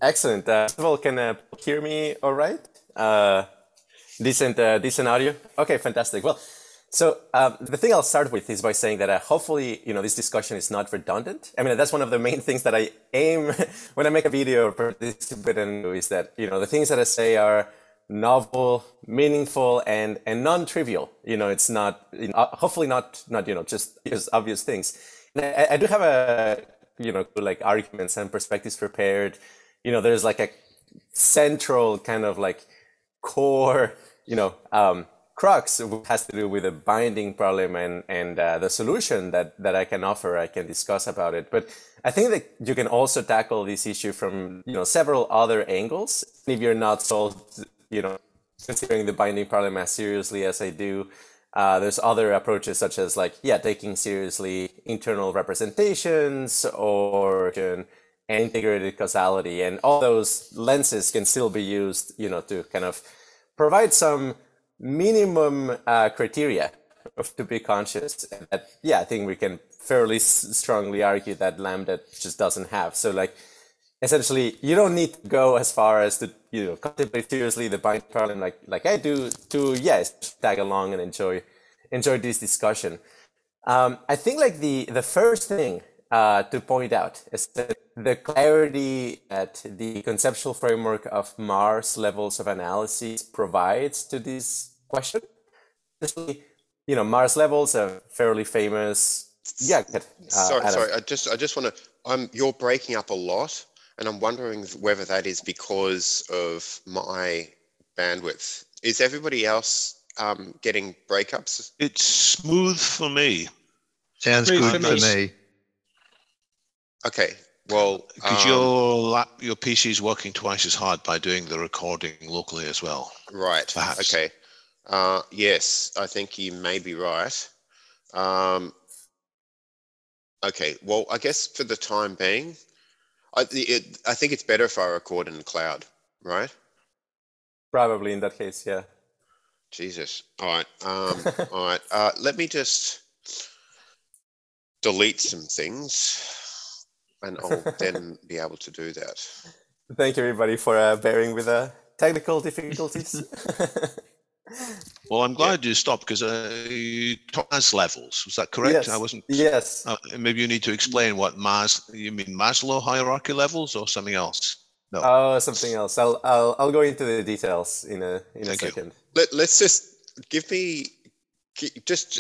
Excellent. First of all, can people hear me all right? Decent audio? Okay, fantastic. Well, so the thing I'll start with is by saying that hopefully, this discussion is not redundant. I mean, that's one of the main things that I aim when I make a video or participate in, is that, the things that I say are novel, meaningful, and non-trivial. It's not, hopefully not, just obvious things. And I do have like arguments and perspectives prepared. There's like a central kind of like core, crux, which has to do with the binding problem and the solution that I can offer. I can discuss about it. But I think that you can also tackle this issue from, several other angles. If you're not solved, considering the binding problem as seriously as I do, there's other approaches such as taking seriously internal representations or and integrated causality, and all those lenses can still be used, to kind of provide some minimum criteria to be conscious. That, I think we can fairly strongly argue that LaMDA just doesn't have. So essentially, you don't need to go as far as to contemplate seriously the binding problem like I do to tag along and enjoy this discussion. I think the first thing to point out is that the clarity that the conceptual framework of Mars levels of analysis provides to this question. Especially, Mars levels are fairly famous. Sorry. I just want to. You're breaking up a lot, and I'm wondering whether that is because of my bandwidth. Is everybody else getting breakups? It's smooth for me. Sounds good for me. Okay, well, because your PC is working twice as hard by doing the recording locally as well. Right. Perhaps. Okay. Yes, I think you may be right. Okay. Well, I guess for the time being, I think it's better if I record in the cloud, right? Probably in that case, yeah. Jesus. All right. All right. Let me just delete some things, and I'll then be able to do that. Thank you, everybody, for bearing with technical difficulties. Well, I'm glad you stopped, because you taught Mars levels. Was that correct? Yes. I wasn't. Yes. Maybe you need to explain what you mean Maslow hierarchy levels or something else? No. Oh, something else. I'll go into the details in a second. Let's just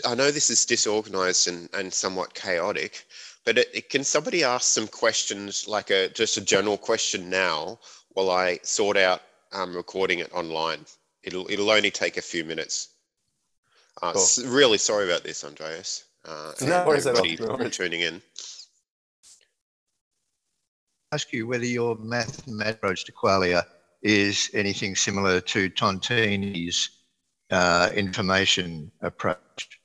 I know this is disorganized and somewhat chaotic, but can somebody ask some questions, like just a general question now, while I sort out recording it online? It'll only take a few minutes. Cool. Really sorry about this, Andrés. No worries at all. Everybody tuning in. Ask you whether your mathematical approach to Qualia is anything similar to Tontini's information approach.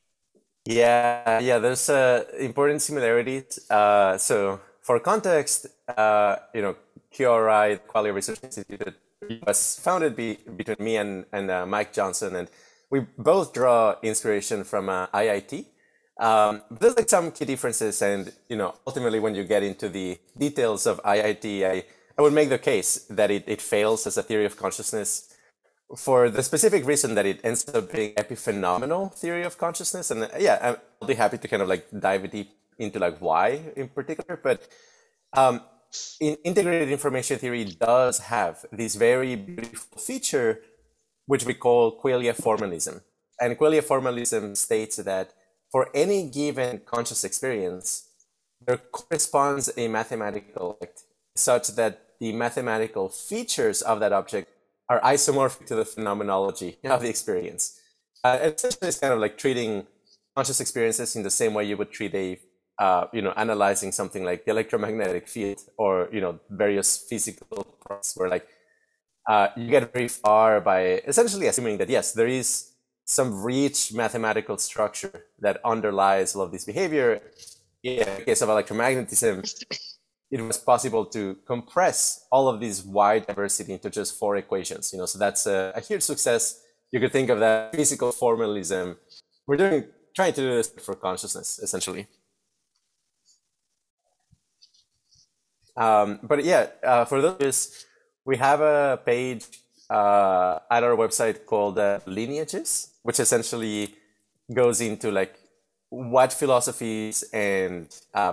Yeah, there's important similarities. So for context, QRI, Qualia Research Institute, was founded between me and Mike Johnson, and we both draw inspiration from IIT. There's some key differences, and ultimately when you get into the details of IIT, I would make the case that it fails as a theory of consciousness for the specific reason that it ends up being epiphenomenal theory of consciousness. And I'll be happy to kind of dive deep into why in particular, but integrated information theory does have this very beautiful feature, which we call Qualia Formalism. And Qualia Formalism states that for any given conscious experience, there corresponds a mathematical object such that the mathematical features of that object are isomorphic to the phenomenology of the experience. Essentially, it's kind of treating conscious experiences in the same way you would treat analyzing something like the electromagnetic field or, various physical processes where you get very far by essentially assuming that, yes, there is some rich mathematical structure that underlies all of this behavior. In the case of electromagnetism, it was possible to compress all of this wide diversity into just 4 equations. So that's a huge success. You could think of that physical formalism. We're trying to do this for consciousness, essentially. But yeah, for those, we have a page at our website called Lineages, which essentially goes into like what philosophies and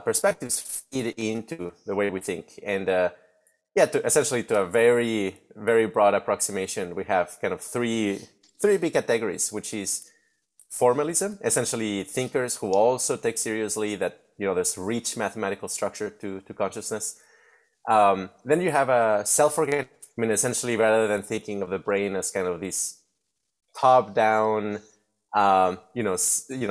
perspectives feed into the way we think. And yeah, essentially to a very, very broad approximation, we have kind of three big categories, which is formalism, essentially thinkers who also take seriously that, there's rich mathematical structure to consciousness. Then you have a self-organic, essentially rather than thinking of the brain as kind of this top-down,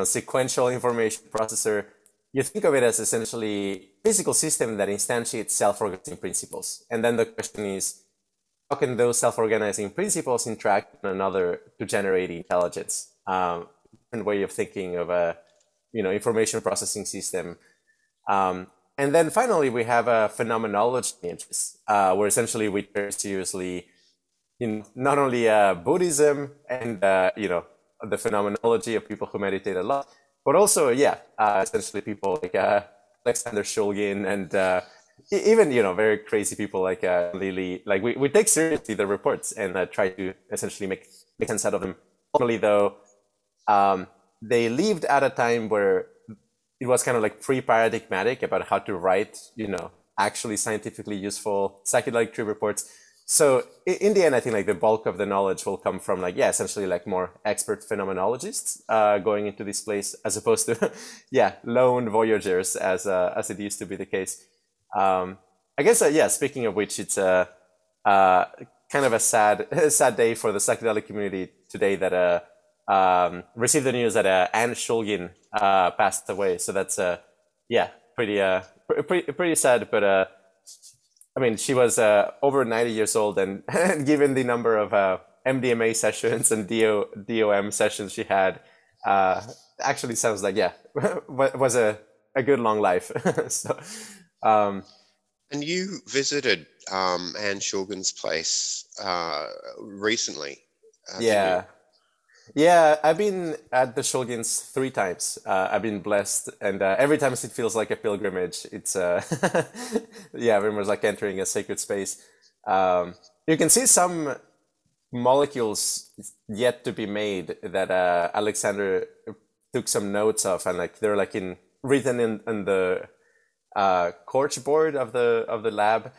sequential information processor, you think of it as essentially a physical system that instantiates self-organizing principles. And then the question is, how can those self-organizing principles interact with one another to generate intelligence? Different way of thinking of a, information processing system. And then finally, we have a phenomenology lineages, where essentially we take seriously, not only Buddhism and, the phenomenology of people who meditate a lot, but also, essentially people like Alexander Shulgin and even, very crazy people like Lily. Like we take seriously the reports and try to essentially make sense out of them. Normally, though, they lived at a time where it was kind of like pre-paradigmatic about how to write, actually scientifically useful psychedelic tree reports. So in the end, I think like the bulk of the knowledge will come from like, essentially like more expert phenomenologists going into this place, as opposed to, lone voyagers as it used to be the case. I guess, speaking of which, it's kind of a sad day for the psychedelic community today that received the news that Anne Shulgin passed away. So that's pretty sad. But she was over 90 years old, and given the number of MDMA sessions and DOM sessions she had, actually sounds like was a good long life. So. And you visited Anne Shulgin's place recently. Yeah, I've been at the Shulgins 3 times. I've been blessed, and every time it feels like a pilgrimage. It's very much like entering a sacred space. You can see some molecules yet to be made that Alexander took some notes of, and like they're like written in the corch board of the lab.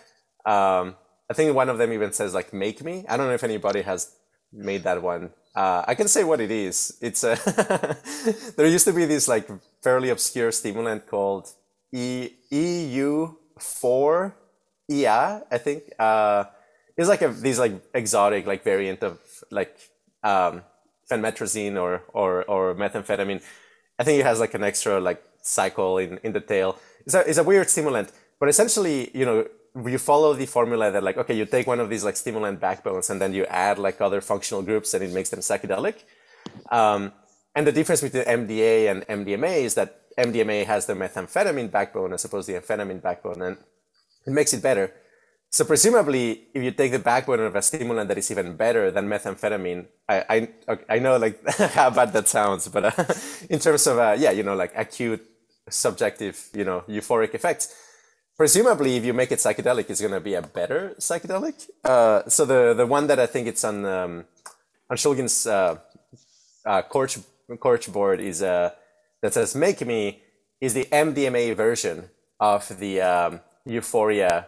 I think one of them even says like "make me." I don't know if anybody has made that one. I can say what it is. It's there used to be this like fairly obscure stimulant called EU4EA, I think. It's like these like exotic like variant of like phenmetrazine or methamphetamine. I think it has like an extra like cycle in the tail. It's a weird stimulant, but essentially, you follow the formula that like, okay, you take one of these like stimulant backbones and then you add like other functional groups and it makes them psychedelic. And the difference between MDA and MDMA is that MDMA has the methamphetamine backbone as opposed to the amphetamine backbone, and it makes it better. So presumably, if you take the backbone of a stimulant that is even better than methamphetamine, I know like how bad that sounds, but in terms of like acute subjective euphoric effects, presumably if you make it psychedelic, it's going to be a better psychedelic. So the one that I think it's on Shulgin's corch board is that says "make me" is the MDMA version of the euphoria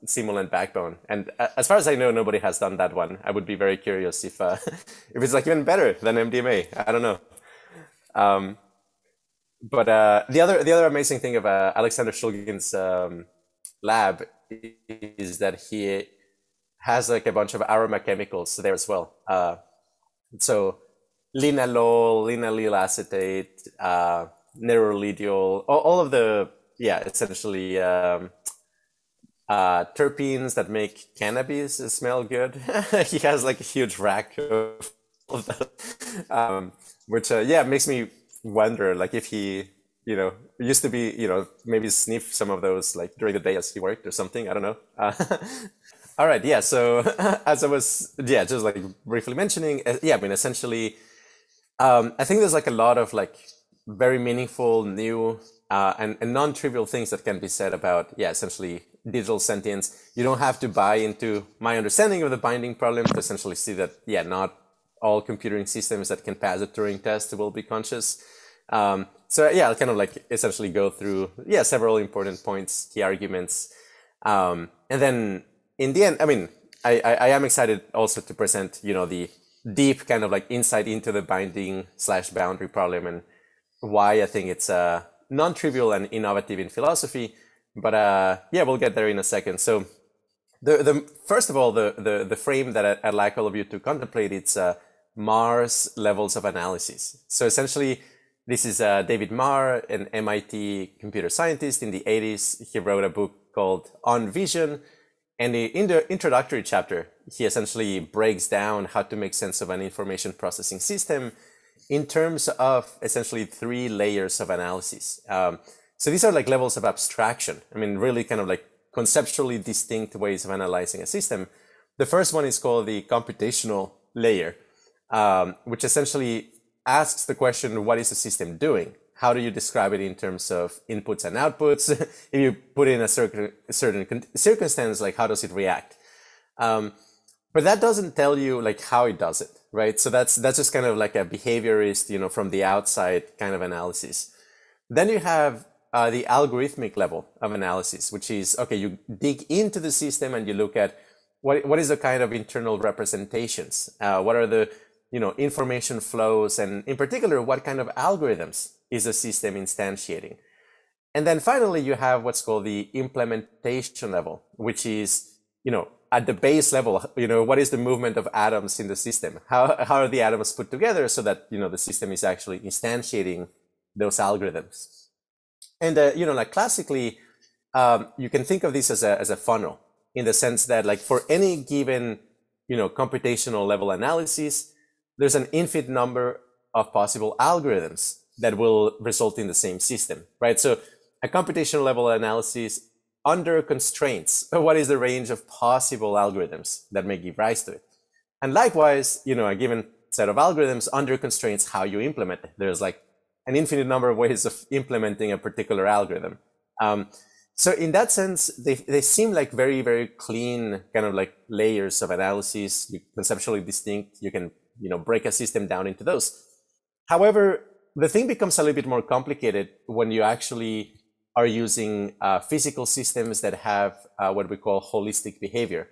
stimulant backbone, and as far as I know, nobody has done that one. I would be very curious if it's like even better than MDMA. I don't know. But the other amazing thing of Alexander Shulgin's lab is that he has like a bunch of aroma chemicals there as well. So linalool, linylyl acetate, nerolidiol, all of the essentially terpenes that make cannabis smell good. He has like a huge rack of that, which makes me wonder like if he used to be maybe sniff some of those like during the day as he worked or something. I don't know. All right, so as I was just like briefly mentioning, essentially I think there's like a lot of like very meaningful new and non-trivial things that can be said about essentially digital sentience, you don't have to buy into my understanding of the binding problem to essentially see that, yeah, not all computing systems that can pass a Turing test will be conscious. So yeah, I'll kind of like essentially go through, yeah, several important points, key arguments. And then in the end, I mean, I am excited also to present, you know, the deep kind of like insight into the binding/boundary problem and why I think it's non-trivial and innovative in philosophy. But yeah, we'll get there in a second. So the first of all, the frame that I'd like all of you to contemplate, it's Marr's levels of analysis. So essentially, this is David Marr, an MIT computer scientist in the 80s. He wrote a book called On Vision. And in the introductory chapter, he essentially breaks down how to make sense of an information processing system in terms of essentially 3 layers of analysis. So these are like levels of abstraction. I mean, really kind of like conceptually distinct ways of analyzing a system. The first one is called the computational layer, which essentially asks the question, what is the system doing? How do you describe it in terms of inputs and outputs? If you put in a certain circumstance, like how does it react? But that doesn't tell you like how it does it, right? So that's just kind of like a behaviorist, you know, from the outside kind of analysis. Then you have the algorithmic level of analysis, which is, okay, you dig into the system and you look at what is the kind of internal representations? What are the, you know, information flows, and in particular, what kind of algorithms is the system instantiating? And then finally, you have what's called the implementation level, which is, you know, at the base level, you know, what is the movement of atoms in the system? How are the atoms put together so that, you know, the system is actually instantiating those algorithms? And, you know, like classically, you can think of this as a funnel, in the sense that like for any given, you know, computational level analysis, there's an infinite number of possible algorithms that will result in the same system, right? So a computational level analysis under constraints, what is the range of possible algorithms that may give rise to it? And likewise, you know, a given set of algorithms under constraints, how you implement it. There's like an infinite number of ways of implementing a particular algorithm. So in that sense, they seem like very, very clean kind of like layers of analysis, conceptually distinct. You can, you know, break a system down into those. However, the thing becomes a little bit more complicated when you actually are using physical systems that have what we call holistic behavior,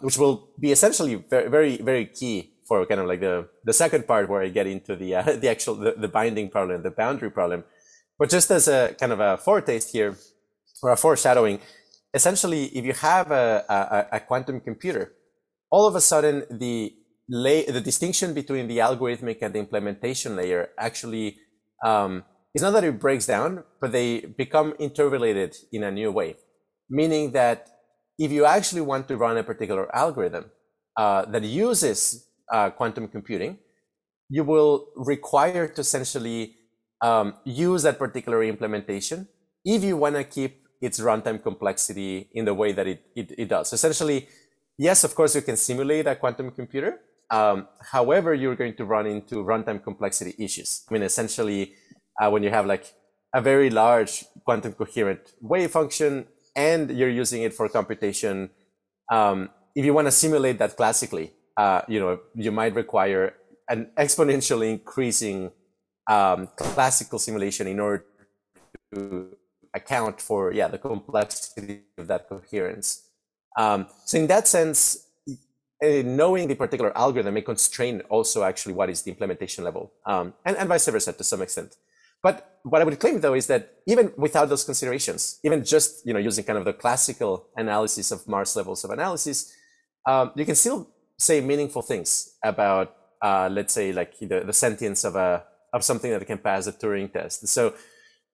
which will be essentially very, very, very key for kind of like the second part where I get into the binding problem, the boundary problem. But just as a kind of a foretaste here, or a foreshadowing, essentially, if you have a quantum computer, all of a sudden the distinction between the algorithmic and the implementation layer actually is not that it breaks down, but they become interrelated in a new way. Meaning that if you actually want to run a particular algorithm that uses quantum computing, you will require to essentially use that particular implementation if you want to keep its runtime complexity in the way that it does. Essentially, yes, of course, you can simulate a quantum computer. However, you're going to run into runtime complexity issues. I mean, essentially, when you have like a very large quantum coherent wave function and you're using it for computation, if you want to simulate that classically, you know, you might require an exponentially increasing classical simulation in order to account for, yeah, the complexity of that coherence. So in that sense, knowing the particular algorithm may constrain also actually what is the implementation level, and vice versa to some extent. But what I would claim though is that even without those considerations, even just, you know, using kind of the classical analysis of Marr's levels of analysis, you can still say meaningful things about, let's say, like the sentience of something that can pass a Turing test. So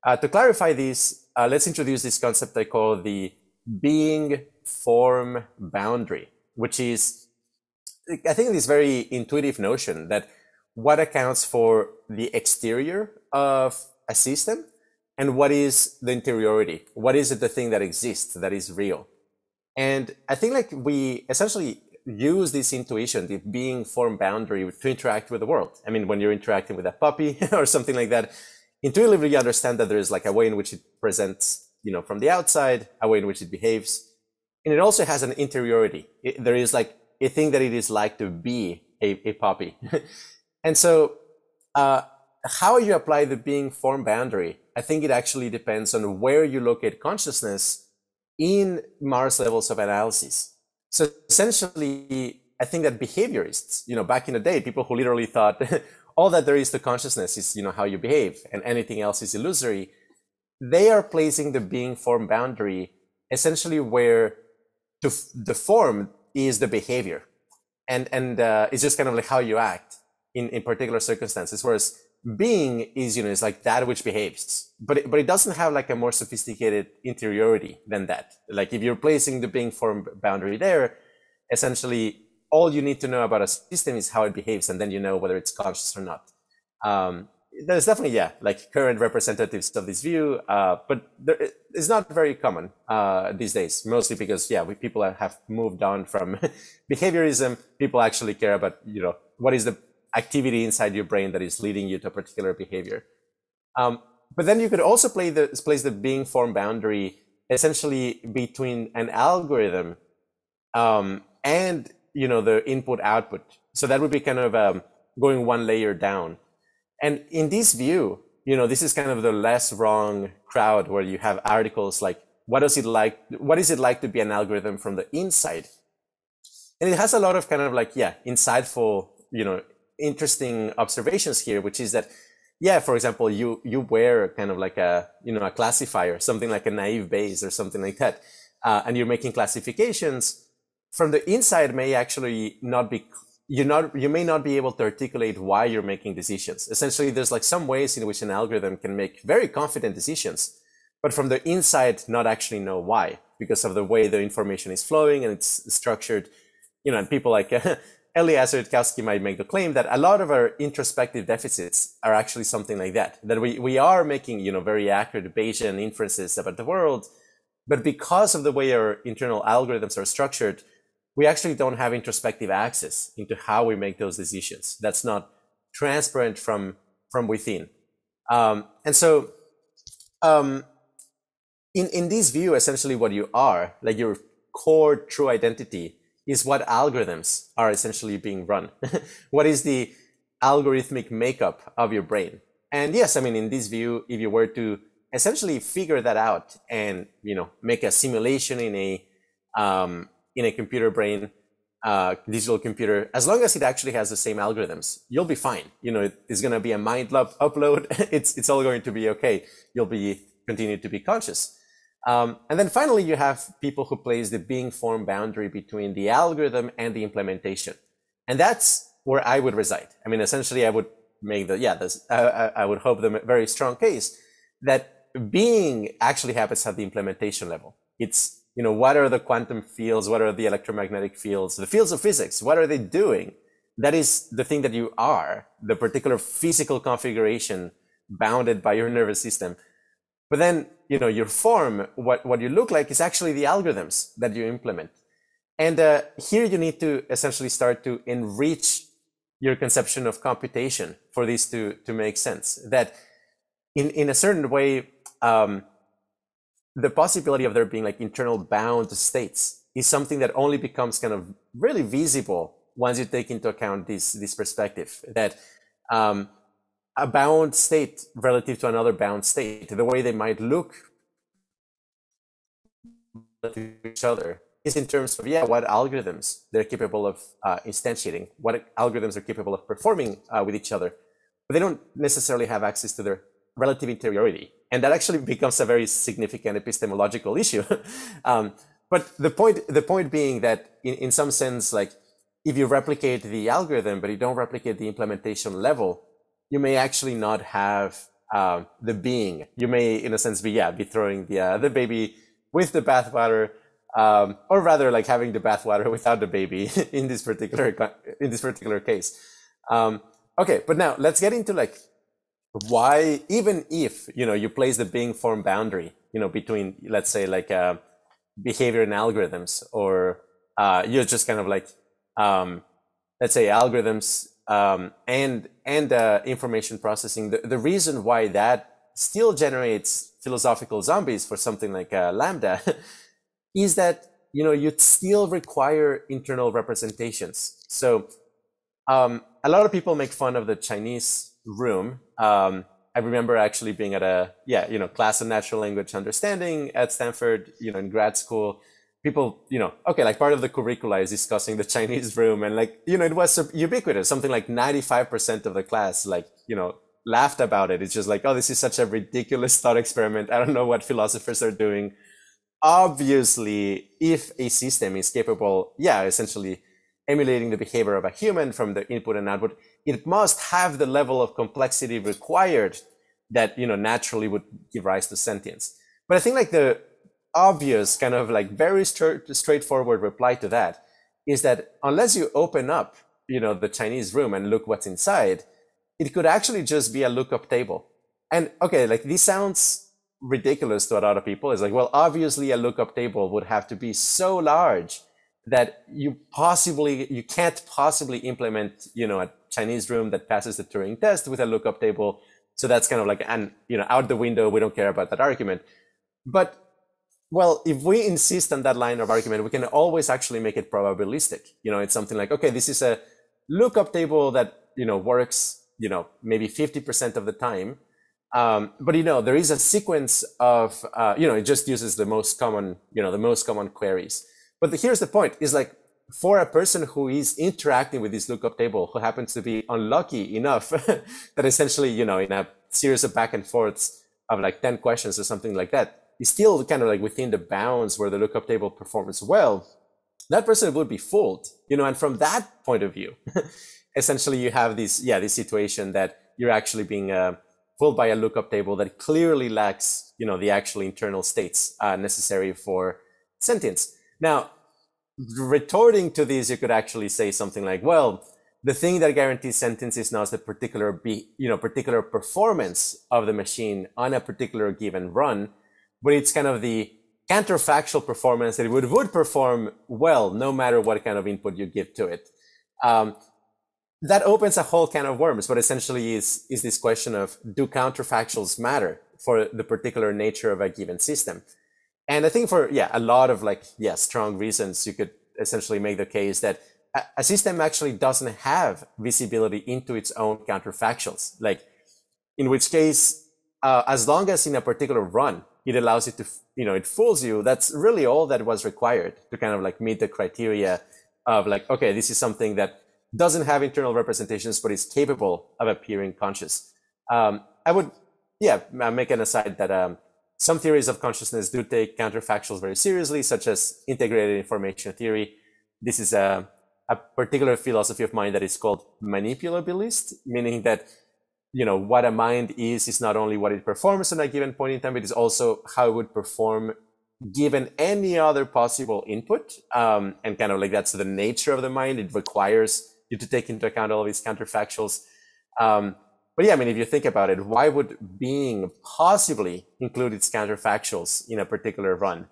to clarify this, let's introduce this concept I call the being-form boundary, which is, I think, this very intuitive notion that what accounts for the exterior of a system and what is the interiority? What is it, the thing that exists, that is real? And I think like we essentially use this intuition, the being-form boundary, to interact with the world. I mean, when you're interacting with a puppy or something like that, intuitively you understand that there is like a way in which it presents from the outside, a way in which it behaves. And it also has an interiority. There is like a thing that it is like to be a puppy. And so how you apply the being form boundary, I think it actually depends on where you locate consciousness in Mars levels of analysis. So essentially, I think that behaviorists, back in the day, people who literally thought all that there is to consciousness is, how you behave and anything else is illusory. They are placing the being form boundary essentially where the form is the behavior. And it's just kind of like how you act in particular circumstances. Whereas being is, is like that which behaves, but it doesn't have like a more sophisticated interiority than that. Like if you're placing the being form boundary there, essentially all you need to know about a system is how it behaves, and then you know whether it's conscious or not. There's definitely, like current representatives of this view, but it's not very common these days, mostly because, people have moved on from behaviorism. People actually care about, what is the activity inside your brain that is leading you to a particular behavior. But then you could also place the being form boundary essentially between an algorithm and, the input output. So that would be kind of going one layer down. And in this view, this is kind of the less wrong crowd where you have articles like, what is it like to be an algorithm from the inside? And it has a lot of kind of like, insightful, interesting observations here, which is that, for example, you wear kind of like a classifier, something like a naive Bayes or something like that. And you're making classifications from the inside may actually not be, you may not be able to articulate why you're making decisions. Essentially, there's like some ways in which an algorithm can make very confident decisions, but from the inside, not actually know why, because of the way the information is flowing and it's structured, and people like Eliezer Yudkowsky might make the claim that a lot of our introspective deficits are actually something like that we are making, very accurate Bayesian inferences about the world, but because of the way our internal algorithms are structured, we actually don't have introspective access into how we make those decisions. That's not transparent from within. And so in this view, essentially what you are, like your core true identity, is what algorithms are essentially being run. What is the algorithmic makeup of your brain? And yes, I mean, in this view, if you were to essentially figure that out and, make a simulation in a computer brain, digital computer, as long as it actually has the same algorithms, you'll be fine. It's going to be a mind upload. It's all going to be okay. You'll continue to be conscious. And then finally, you have people who place the being form boundary between the algorithm and the implementation. And that's where I would reside. I mean, essentially, I would make I would hope the very strong case that being actually happens at the implementation level. It's, what are the quantum fields? What are the electromagnetic fields? The fields of physics, what are they doing? That is the thing that you are, the particular physical configuration bounded by your nervous system. But then, your form, what you look like is actually the algorithms that you implement. And here you need to essentially start to enrich your conception of computation for this to make sense. That in a certain way, the possibility of there being like internal bound states is something that only becomes kind of really visible once you take into account this perspective that a bound state relative to another bound state, the way they might look to each other is in terms of what algorithms they're capable of instantiating, what algorithms are capable of performing with each other, but they don't necessarily have access to their relative interiority. And that actually becomes a very significant epistemological issue. But the point being that in some sense, like if you replicate the algorithm, but you don't replicate the implementation level, you may actually not have the being. You may, in a sense, be throwing the baby with the bathwater, or rather like having the bathwater without the baby in this particular case. Okay, but now let's get into like why, even if you place the being form boundary between, let's say, like behavior and algorithms, or you're just kind of like let's say algorithms and information processing, the reason why that still generates philosophical zombies for something like LaMDA is that, you'd still require internal representations. So a lot of people make fun of the Chinese room. I remember actually being at a, class of natural language understanding at Stanford, in grad school. People, like part of the curricula is discussing the Chinese room, and it was ubiquitous. Something like 95% of the class, laughed about it. It's just like, oh, this is such a ridiculous thought experiment. I don't know what philosophers are doing. Obviously, if a system is capable, essentially emulating the behavior of a human from the input and output, it must have the level of complexity required that, naturally would give rise to sentience. But I think the obvious kind of very straightforward reply to that is that unless you open up, the Chinese room and look what's inside, it could actually just be a lookup table. And okay, this sounds ridiculous to a lot of people. It's well, obviously a lookup table would have to be so large that you can't possibly implement, a Chinese room that passes the Turing test with a lookup table. So that's kind of out the window. We don't care about that argument. But well, if we insist on that line of argument, we can always actually make it probabilistic. It's something like, okay, this is a lookup table that, works, maybe 50% of the time. But there is a sequence of, it just uses the most common queries. But here's the point: is for a person who is interacting with this lookup table, who happens to be unlucky enough that essentially, in a series of back and forths of 10 questions or something like that, is still kind of within the bounds where the lookup table performs well, that person would be fooled, and from that point of view, essentially you have this situation that you're actually being fooled by a lookup table that clearly lacks, the actual internal states necessary for sentience. Now, retorting to this, you could actually say something like, well, the thing that guarantees sentience is not the particular performance of the machine on a particular given run, but it's kind of the counterfactual performance that it would perform well, no matter what kind of input you give to it. That opens a whole can of worms, but essentially is this question of, do counterfactuals matter for the particular nature of a given system? And I think for, a lot of strong reasons, you could essentially make the case that a system actually doesn't have visibility into its own counterfactuals. In which case, as long as in a particular run, it allows it to, it fools you, that's really all that was required to kind of make meet the criteria of okay, this is something that doesn't have internal representations, but is capable of appearing conscious. I would, make an aside that some theories of consciousness do take counterfactuals very seriously, such as integrated information theory. This is a particular philosophy of mind that is called manipulabilist, meaning that, what a mind is not only what it performs on a given point in time, it is also how it would perform given any other possible input. And kind of that's the nature of the mind. It requires you to take into account all these counterfactuals. But if you think about it, why would being possibly include its counterfactuals in a particular run?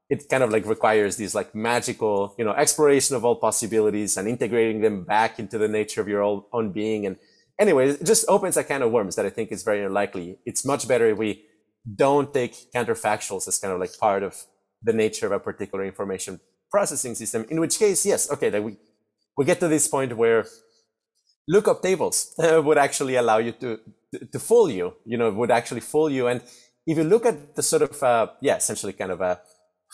It kind of requires these magical, exploration of all possibilities and integrating them back into the nature of your own being. And anyway, it just opens a can of worms that I think is very unlikely. It's much better if we don't take counterfactuals as kind of part of the nature of a particular information processing system, in which case, yes, okay, that we get to this point where lookup tables would actually allow you to fool you, would actually fool you. And if you look at the sort of, essentially kind of a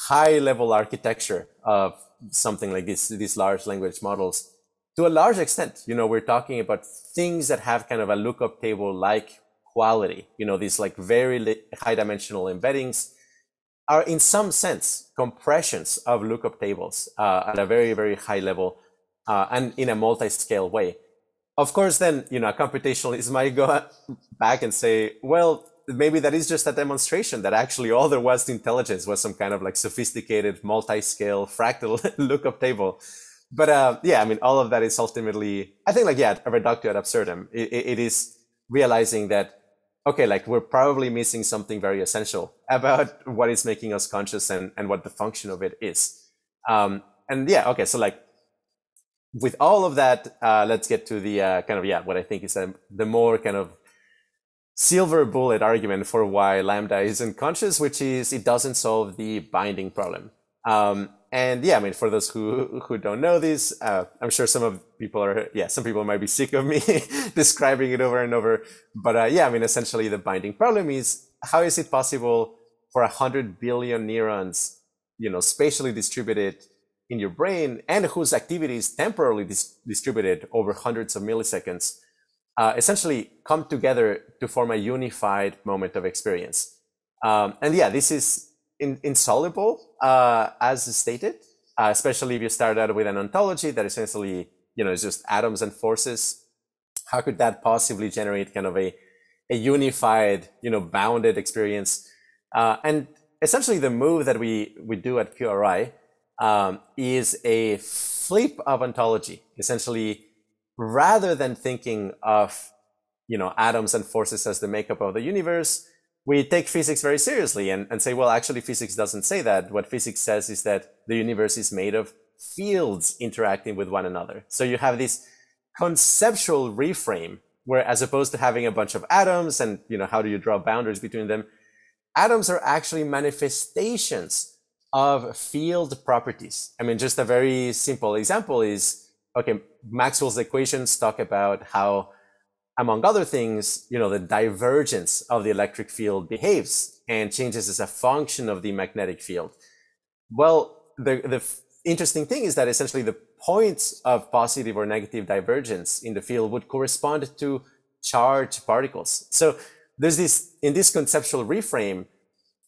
high level architecture of something like these large language models, to a large extent, we're talking about things that have kind of a lookup table like quality, these very high dimensional embeddings are in some sense compressions of lookup tables at a very, very high level and in a multi-scale way. Of course, then, a computationalist might go back and say, well, maybe that is just a demonstration that actually all there was to intelligence was some kind of sophisticated multi-scale fractal lookup table. But all of that is ultimately, I think a reductio ad absurdum. It is realizing that, okay, we're probably missing something very essential about what is making us conscious and what the function of it is. So with all of that, let's get to the kind of, what I think is the more kind of silver bullet argument for why LaMDA isn't conscious, which is it doesn't solve the binding problem. And yeah, I mean, for those who don't know this, I'm sure some people might be sick of me describing it over and over. But yeah, I mean, essentially the binding problem is, how is it possible for 100 billion neurons, spatially distributed in your brain and whose activity is temporally distributed over hundreds of milliseconds, essentially come together to form a unified moment of experience? And yeah, this is insoluble, as stated, especially if you start out with an ontology that essentially, is just atoms and forces. How could that possibly generate kind of a unified, bounded experience? And essentially the move that we do at QRI is a flip of ontology. Essentially, rather than thinking of, atoms and forces as the makeup of the universe, we take physics very seriously and say, well, actually physics doesn't say that. What physics says is that the universe is made of fields interacting with one another. So you have this conceptual reframe where, as opposed to having a bunch of atoms and, how do you draw boundaries between them, atoms are actually manifestations of field properties. I mean, just a very simple example is, okay, Maxwell's equations talk about how, among other things, the divergence of the electric field behaves and changes as a function of the magnetic field. Well, the interesting thing is that essentially the points of positive or negative divergence in the field would correspond to charged particles. So there's in this conceptual reframe,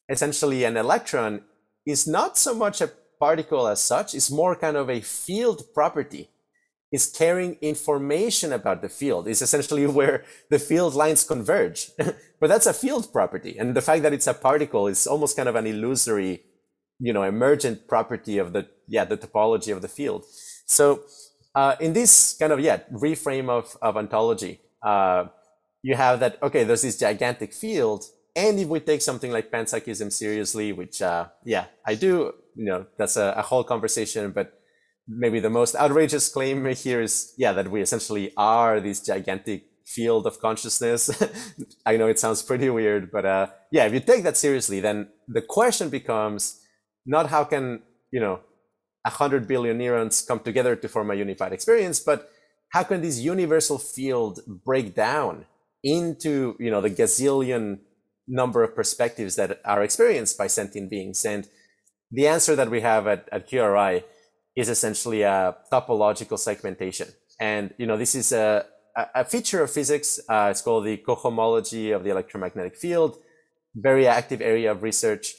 essentially an electron is not so much a particle as such, it's more kind of a field property. Is carrying information about the field. Is essentially where the field lines converge. But that's a field property. And the fact that it's a particle is almost kind of an illusory, emergent property of the topology of the field. So in this kind of, reframe of ontology, you have that, okay, there's this gigantic field. And if we take something like panpsychism seriously, which, I do, that's a whole conversation, but maybe the most outrageous claim here is, that we essentially are this gigantic field of consciousness. I know it sounds pretty weird, but if you take that seriously, then the question becomes not how can, 100 billion neurons come together to form a unified experience, but how can this universal field break down into, the gazillion number of perspectives that are experienced by sentient beings? And the answer that we have at QRI is essentially a topological segmentation. And, this is a feature of physics. It's called the cohomology of the electromagnetic field, very active area of research.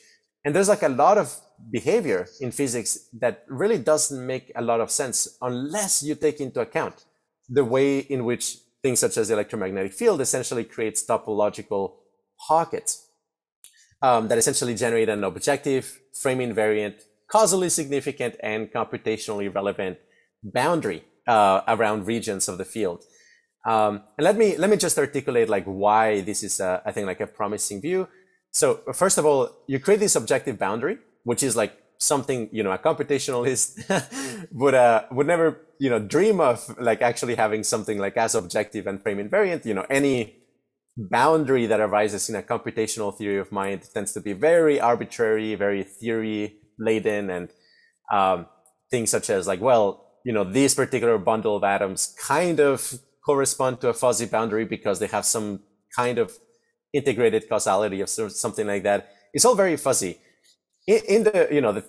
And there's like a lot of behavior in physics that really doesn't make a lot of sense unless you take into account the way in which things such as the electromagnetic field essentially creates topological pockets that essentially generate an objective, frame invariant, causally significant and computationally relevant boundary around regions of the field. And let me just articulate like why this is I think like a promising view. So first of all, you create this objective boundary, which is like something a computationalist would never dream of, like actually having something like as objective and frame invariant. Any boundary that arises in a computational theory of mind tends to be very arbitrary, very theory laden, and things such as like, well, these particular bundle of atoms kind of correspond to a fuzzy boundary because they have some kind of integrated causality or something like that. It's all very fuzzy. In the the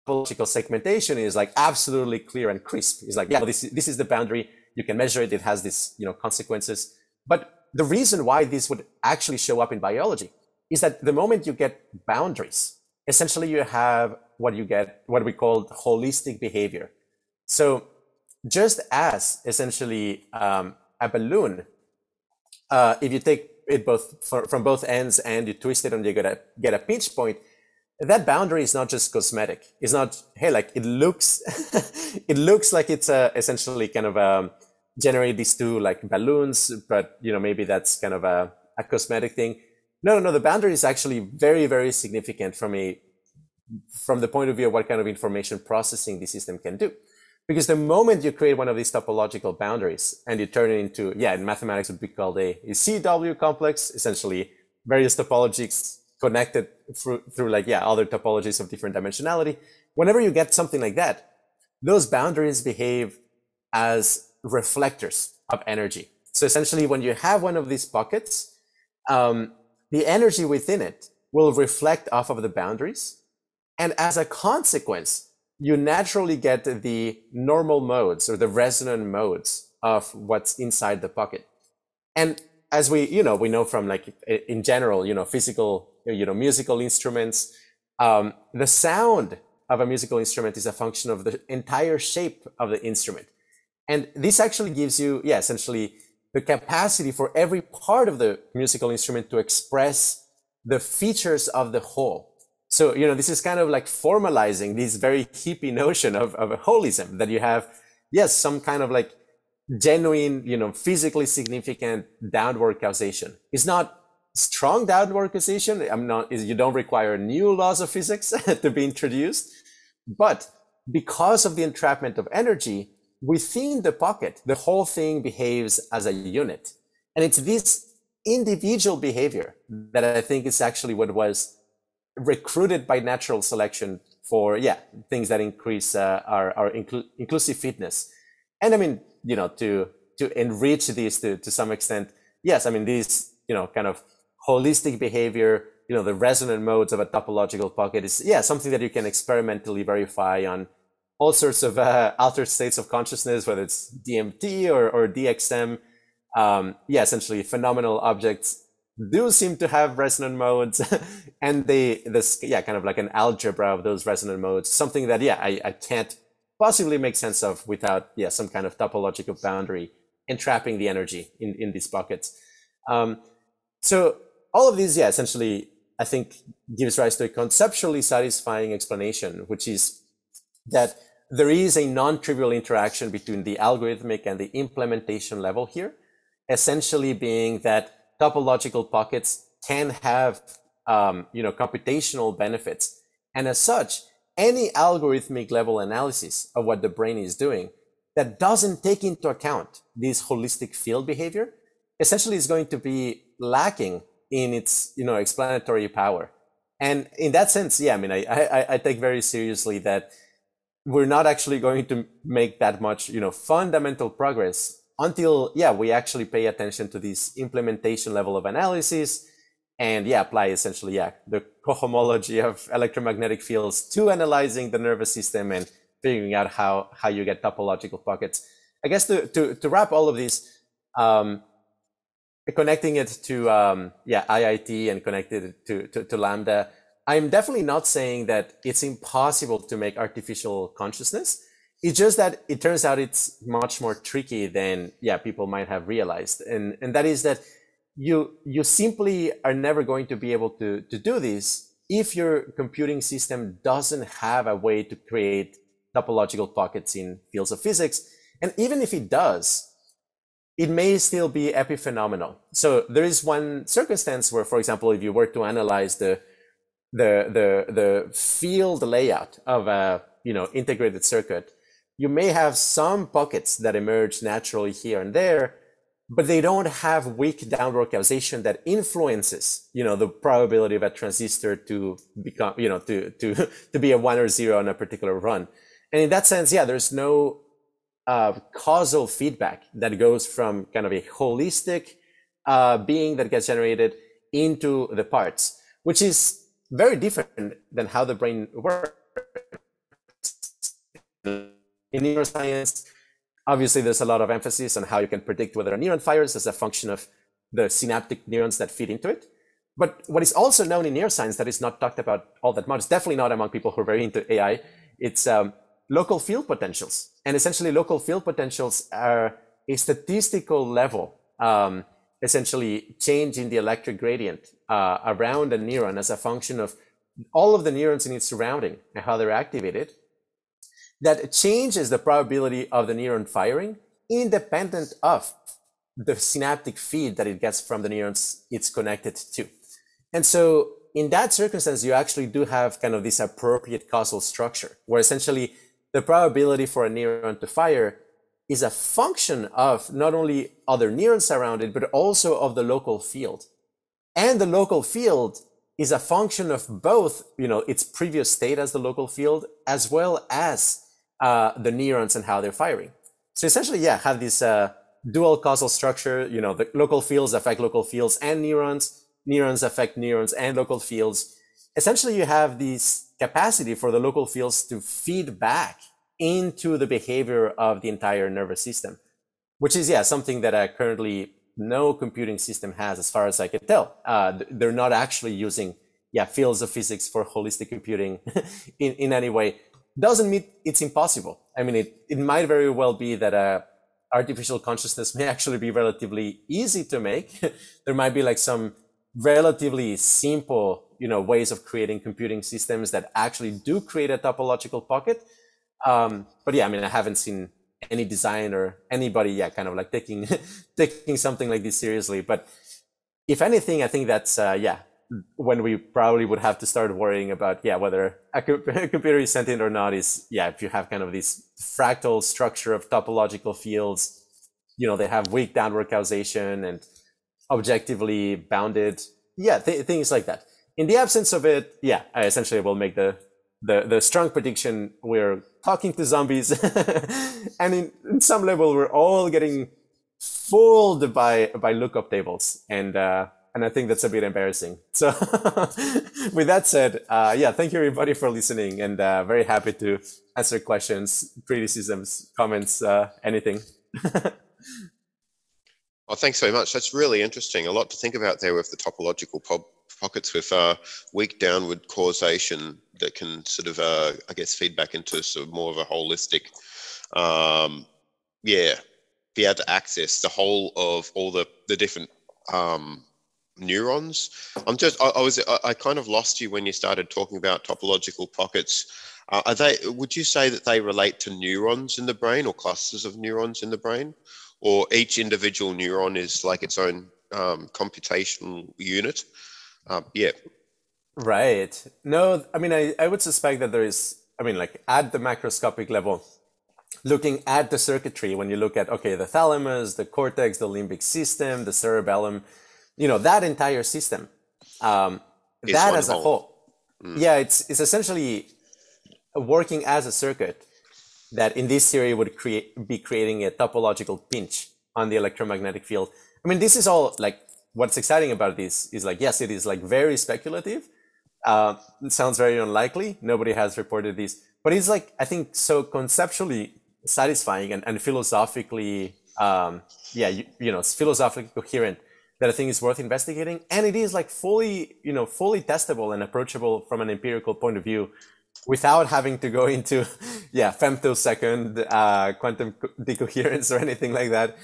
topological segmentation is like absolutely clear and crisp. It's like, this is the boundary. You can measure it. It has this consequences. But the reason why this would actually show up in biology is that the moment you get boundaries, essentially you have what we call holistic behavior. So just as essentially a balloon, if you take it from both ends and you twist it and you get a pinch point, that boundary is not just cosmetic. It's not, hey, like it looks it looks like it's essentially kind of generate these two like balloons, but maybe that's kind of a cosmetic thing. No, the boundary is actually very, very significant from the point of view of what kind of information processing the system can do. Because the moment you create one of these topological boundaries and you turn it into, in mathematics would be called a CW complex, essentially various topologies connected through other topologies of different dimensionality. Whenever you get something like that, those boundaries behave as reflectors of energy. So essentially, when you have one of these pockets, the energy within it will reflect off of the boundaries. And as a consequence, you naturally get the normal modes or the resonant modes of what's inside the pocket. And as we know from in general, physical, musical instruments, the sound of a musical instrument is a function of the entire shape of the instrument. And this actually gives you, essentially the capacity for every part of the musical instrument to express the features of the whole. So, this is kind of like formalizing this very hippie notion of a holism, that you have, some kind of like genuine, physically significant downward causation. It's not strong downward causation. You don't require new laws of physics to be introduced, but because of the entrapment of energy within the pocket, the whole thing behaves as a unit. And it's this individual behavior that I think is actually what was recruited by natural selection for, things that increase our inclusive fitness. And I mean, to enrich these to some extent, these, kind of holistic behavior, the resonant modes of a topological pocket is, something that you can experimentally verify on all sorts of altered states of consciousness, whether it's DMT or DXM. Essentially phenomenal objects do seem to have resonant modes and kind of like an algebra of those resonant modes, something that, I can't possibly make sense of without, some kind of topological boundary entrapping the energy in these pockets. So all of these, essentially, I think gives rise to a conceptually satisfying explanation, which is that there is a non-trivial interaction between the algorithmic and the implementation level here, essentially being that topological pockets can have, computational benefits. And as such, any algorithmic level analysis of what the brain is doing that doesn't take into account this holistic field behavior essentially is going to be lacking in its, explanatory power. And in that sense, I take very seriously that we're not actually going to make that much, fundamental progress until, we actually pay attention to this implementation level of analysis and, apply essentially, the cohomology of electromagnetic fields to analyzing the nervous system and figuring out how you get topological pockets. I guess to wrap all of this, connecting it to, IIT and connected it to LaMDA, I'm definitely not saying that it's impossible to make artificial consciousness. It's just that it turns out it's much more tricky than, people might have realized. And that is that you simply are never going to be able to do this if your computing system doesn't have a way to create topological pockets in fields of physics. And even if it does, it may still be epiphenomenal. So there is one circumstance where, for example, if you were to analyze the field layout of a, integrated circuit, you may have some pockets that emerge naturally here and there, but they don't have weak downward causation that influences, the probability of a transistor to become, to be a 1 or 0 on a particular run. And in that sense, there's no causal feedback that goes from kind of a holistic being that gets generated into the parts, which is very different than how the brain works. In neuroscience, obviously, there's a lot of emphasis on how you can predict whether a neuron fires as a function of the synaptic neurons that feed into it. But what is also known in neuroscience that is not talked about all that much, definitely not among people who are very into AI, it's local field potentials. And essentially, local field potentials are a statistical level, essentially change in the electric gradient around a neuron as a function of all of the neurons in its surrounding and how they're activated, that changes the probability of the neuron firing independent of the synaptic feed that it gets from the neurons it's connected to. And so in that circumstance, you actually do have kind of this appropriate causal structure where essentially the probability for a neuron to fire is a function of not only other neurons around it, but also of the local field. And the local field is a function of both, its previous state as the local field, as well as the neurons and how they're firing. So essentially, have this dual causal structure. The local fields affect local fields and neurons. Neurons affect neurons and local fields. Essentially, you have this capacity for the local fields to feed back into the behavior of the entire nervous system, which is, something that currently no computing system has, as far as I can tell. They're not actually using, fields of physics for holistic computing in any way. Doesn't mean it's impossible. I mean, it might very well be that artificial consciousness may actually be relatively easy to make. There might be like some relatively simple, ways of creating computing systems that actually do create a topological pocket. But I haven't seen any design or anybody, kind of like taking something like this seriously. But if anything, I think that's, when we probably would have to start worrying about, whether a computer is sentient or not is, if you have kind of this fractal structure of topological fields, they have weak downward causation and objectively bounded, things like that. In the absence of it, I essentially will make the strong prediction we're talking to zombies, and in some level we're all getting fooled by lookup tables, and I think that's a bit embarrassing. So with that said, thank you everybody for listening, and very happy to answer questions, criticisms, comments, anything. Oh, thanks very much. That's really interesting. A lot to think about there with the topological pockets with weak downward causation that can sort of, feed back into sort of more of a holistic, be able to access the whole of all the different neurons. I kind of lost you when you started talking about topological pockets. Would you say that they relate to neurons in the brain or clusters of neurons in the brain? Or each individual neuron is like its own computational unit? Right. No, I would suspect that there is, at the macroscopic level, looking at the circuitry, when you look at, the thalamus, the cortex, the limbic system, the cerebellum, that entire system, that as a whole. It's essentially working as a circuit that in this theory would be creating a topological pinch on the electromagnetic field. This is all like, what's exciting about this is like, yes, it is like very speculative. It sounds very unlikely. Nobody has reported this, but it's like, I think so conceptually satisfying and philosophically, philosophically coherent that I think is worth investigating. And it is like fully testable and approachable from an empirical point of view, without having to go into, femtosecond quantum decoherence or anything like that.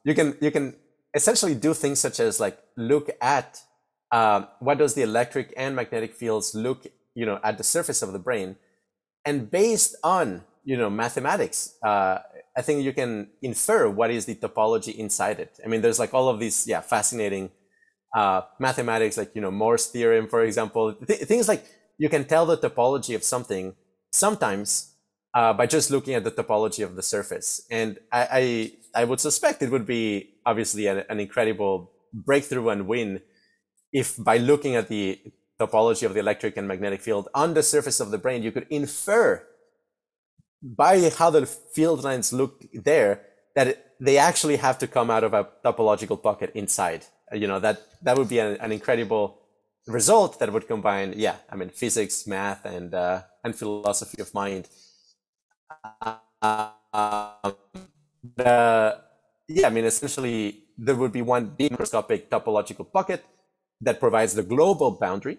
You can essentially do things such as like look at what does the electric and magnetic fields look, at the surface of the brain, and based on mathematics, I think you can infer what is the topology inside it. There's like all of these fascinating mathematics, like Moore's theorem, for example, things like. You can tell the topology of something sometimes by just looking at the topology of the surface. And I would suspect it would be obviously an incredible breakthrough and win if by looking at the topology of the electric and magnetic field on the surface of the brain, you could infer by how the field lines look there that they actually have to come out of a topological pocket inside. That would be an incredible result that would combine, physics, math, and philosophy of mind. Essentially, there would be one big microscopic topological pocket that provides the global boundary,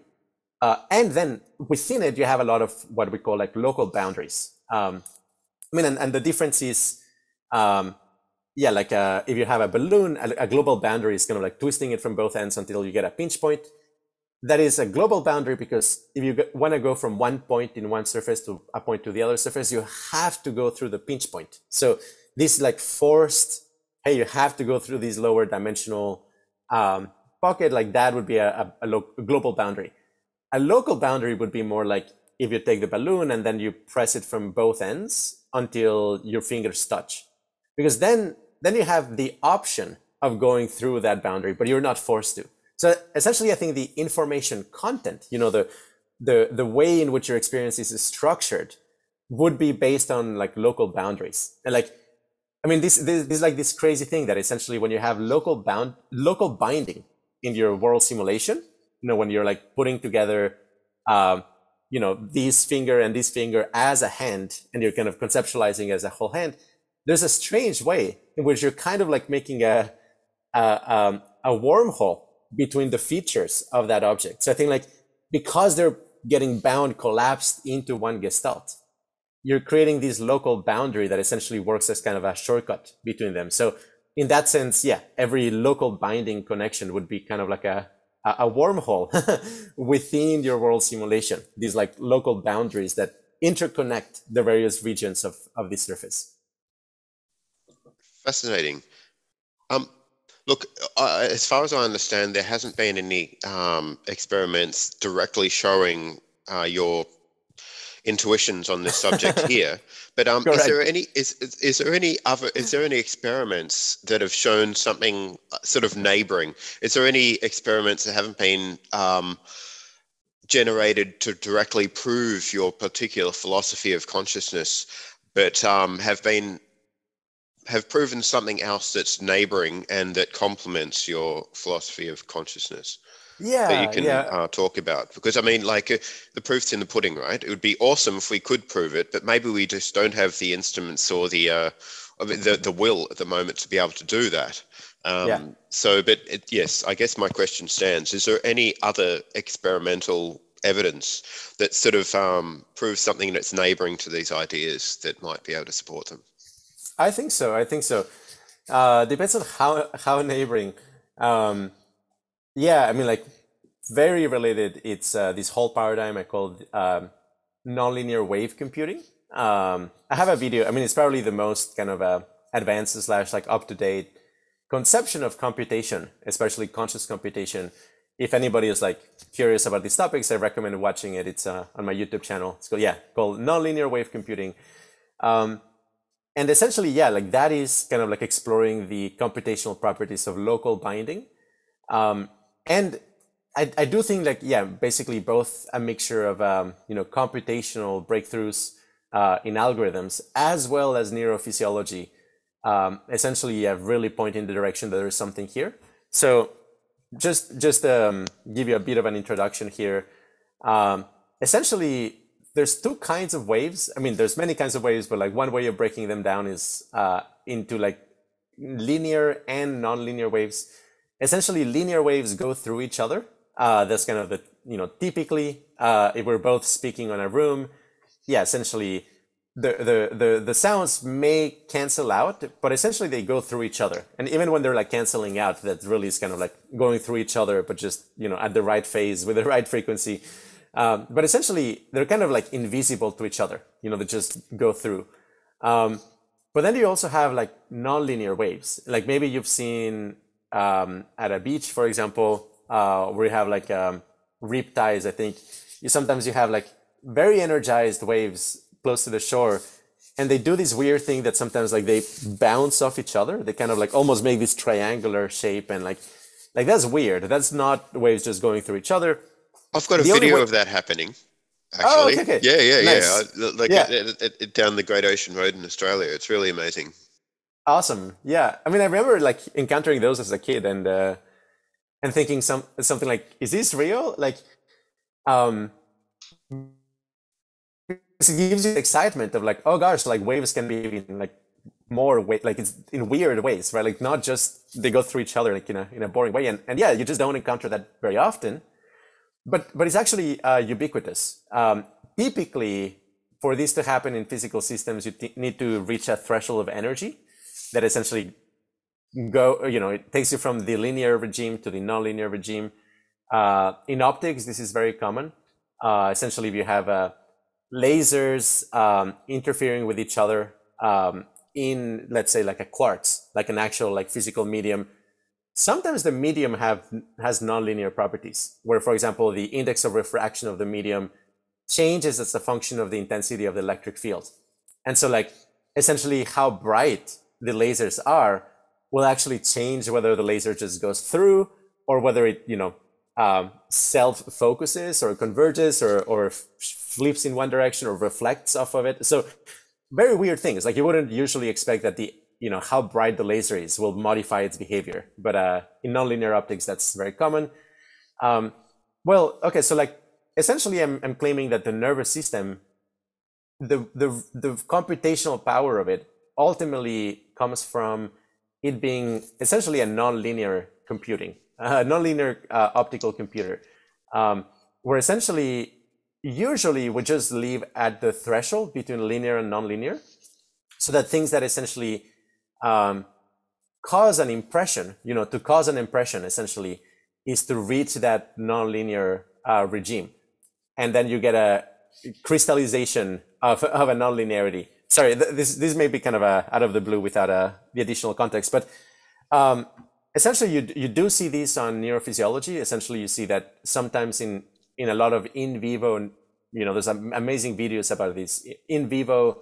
and then within it, you have a lot of what we call like local boundaries. And the difference is, if you have a balloon, a global boundary is kind of like twisting it from both ends until you get a pinch point. That is a global boundary because if you want to go from one point in one surface to a point to the other surface, you have to go through the pinch point. So this is like forced, hey, you have to go through these lower dimensional pocket, like that would be a global boundary. A local boundary would be more like if you take the balloon and then you press it from both ends until your fingers touch, because then you have the option of going through that boundary, but you're not forced to. So essentially, I think the information content, you know, the way in which your experience is structured would be based on like local boundaries. And like, I mean, this is like this crazy thing that essentially when you have local binding in your world simulation, you know, when you're like putting together, you know, this finger and this finger as a hand, and you're kind of conceptualizing as a whole hand, there's a strange way in which you're kind of like making a wormhole between the features of that object. So I think like, because they're getting bound, collapsed into one gestalt, you're creating this local boundary that essentially works as kind of a shortcut between them. So in that sense, yeah, every local binding connection would be kind of like a wormhole within your world simulation, these like local boundaries that interconnect the various regions of the surface. Fascinating. Look, as far as I understand, there hasn't been any experiments directly showing your intuitions on this subject here. But is there any experiments that have shown something sort of neighboring? Is there any experiments that haven't been generated to directly prove your particular philosophy of consciousness, but have proven something else that's neighboring and that complements your philosophy of consciousness? That you can talk about? Because I mean, like the proof's in the pudding, right? It would be awesome if we could prove it, but maybe we just don't have the instruments or the will at the moment to be able to do that. So, but yes, I guess my question stands. Is there any other experimental evidence that sort of proves something that's neighboring to these ideas that might be able to support them? I think so. Depends on how neighboring. Yeah, I mean, like very related. It's this whole paradigm I call nonlinear wave computing. I have a video. I mean, it's probably the most kind of advanced / like up to date conception of computation, especially conscious computation. If anybody is like curious about these topics, I recommend watching it. It's on my YouTube channel. It's called nonlinear wave computing. And essentially, yeah, like that is kind of like exploring the computational properties of local binding. And I do think like, yeah, basically both a mixture of, computational breakthroughs in algorithms as well as neurophysiology, essentially really point in the direction that there is something here. So just give you a bit of an introduction here. Essentially, there's two kinds of waves. I mean, there's many kinds of waves, but like one way of breaking them down is into like linear and nonlinear waves. Essentially, linear waves go through each other. That's kind of the, typically, if we're both speaking on a room, yeah, essentially the sounds may cancel out, but essentially they go through each other. And even when they're like canceling out, that really is kind of like going through each other, but just, at the right phase with the right frequency. But essentially they're kind of like invisible to each other, they just go through. But then you also have like nonlinear waves. Like maybe you've seen at a beach, for example, where you have like rip tides. I think sometimes you have like very energized waves close to the shore, and they do this weird thing that sometimes like they bounce off each other. They kind of like almost make this triangular shape, and like that's weird. That's not waves just going through each other. I've got a video of that happening. Actually, okay. Yeah. Nice. Down the Great Ocean Road in Australia. It's really amazing. Awesome. Yeah. I mean, I remember like encountering those as a kid and thinking something like, is this real? Like, it gives you excitement of like, oh gosh, like waves can be in like more way, like it's in weird ways, right? Like not just they go through each other like in a boring way. And yeah, you just don't encounter that very often, but it's actually ubiquitous. Typically for this to happen in physical systems, you need to reach a threshold of energy that essentially it takes you from the linear regime to the nonlinear regime. In optics, this is very common. Essentially, if you have lasers interfering with each other in, let's say, like a quartz, like an actual like physical medium, sometimes the medium has nonlinear properties, where, for example, the index of refraction of the medium changes as a function of the intensity of the electric field. And so like essentially how bright the lasers are will actually change whether the laser just goes through or whether it, self-focuses or converges or flips in one direction or reflects off of it. So very weird things. Like you wouldn't usually expect that how bright the laser is will modify its behavior. But in nonlinear optics, that's very common. Well, okay, so like essentially I'm claiming that the nervous system, the computational power of it ultimately comes from it being essentially a nonlinear computing, a nonlinear optical computer, where essentially usually we just live at the threshold between linear and nonlinear, so that things that essentially cause an impression, to cause an impression essentially is to reach that nonlinear regime. And then you get a crystallization of a nonlinearity. Sorry, this may be kind of out of the blue without the additional context, but essentially you do see this on neurophysiology. Essentially you see that sometimes in a lot of in vivo, there's amazing videos about this in vivo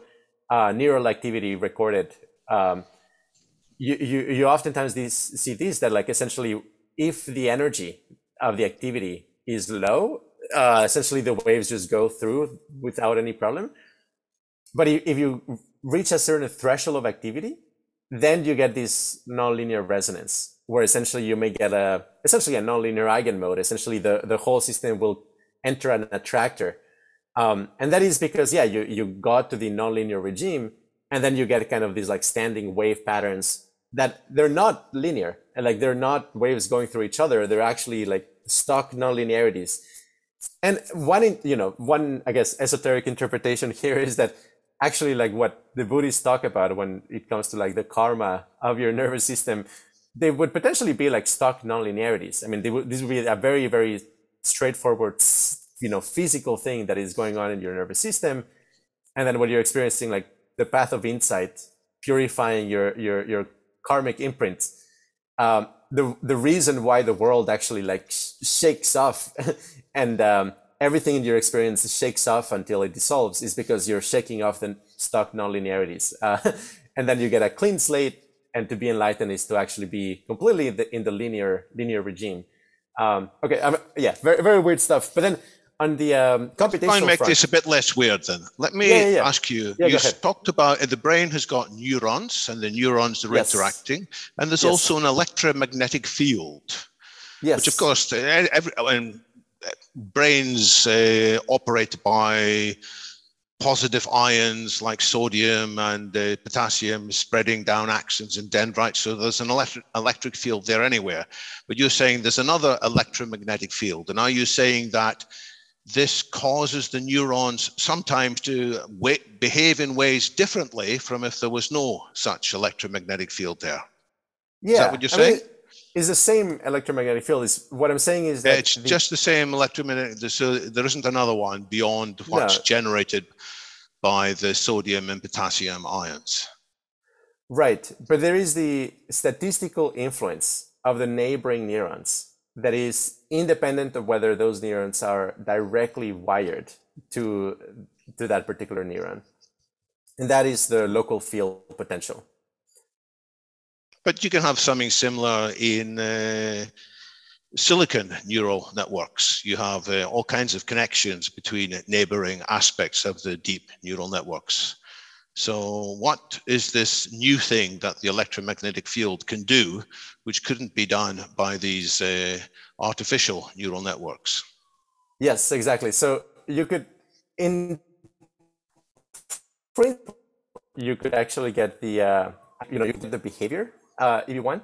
neural activity recorded. You oftentimes see this, that like essentially if the energy of the activity is low, essentially the waves just go through without any problem. But if you reach a certain threshold of activity, then you get this nonlinear resonance, where essentially you may get essentially a nonlinear eigenmode. Essentially the whole system will enter an attractor. And that is because, you got to the nonlinear regime, and then you get kind of these like standing wave patterns that they're not linear, and like they're not waves going through each other. They're actually like stock nonlinearities. And one, I guess, esoteric interpretation here is that actually like what the Buddhists talk about when it comes to like the karma of your nervous system, they would potentially be like stock nonlinearities. I mean, this would be a very, very straightforward, physical thing that is going on in your nervous system. And then when you're experiencing like the path of insight, purifying your karmic imprint, the reason why the world actually like shakes off and everything in your experience shakes off until it dissolves is because you're shaking off the stock nonlinearities. And then you get a clean slate, and to be enlightened is to actually be completely in the linear regime. Okay, very, very weird stuff. But then on the computational Try and make front, this a bit less weird then. Let me ask you, you talked about the brain has got neurons, and the neurons are interacting, and there's also an electromagnetic field. Yes. Which of course, brains operate by positive ions like sodium and potassium spreading down axons and dendrites. So there's an electric field there anywhere. But you're saying there's another electromagnetic field. And are you saying that this causes the neurons sometimes to behave in ways differently from if there was no such electromagnetic field there? Yeah. Is that what you're saying? Is the same electromagnetic field. What I'm saying is that it's just the same electromagnetic. So there isn't another one beyond what's generated by the sodium and potassium ions. Right, but there is the statistical influence of the neighboring neurons that is independent of whether those neurons are directly wired to that particular neuron, and that is the local field potential. But you can have something similar in silicon neural networks. You have all kinds of connections between neighboring aspects of the deep neural networks. So what is this new thing that the electromagnetic field can do, which couldn't be done by these artificial neural networks? Yes, exactly. So you could, you could actually get the, you get the behavior if you want.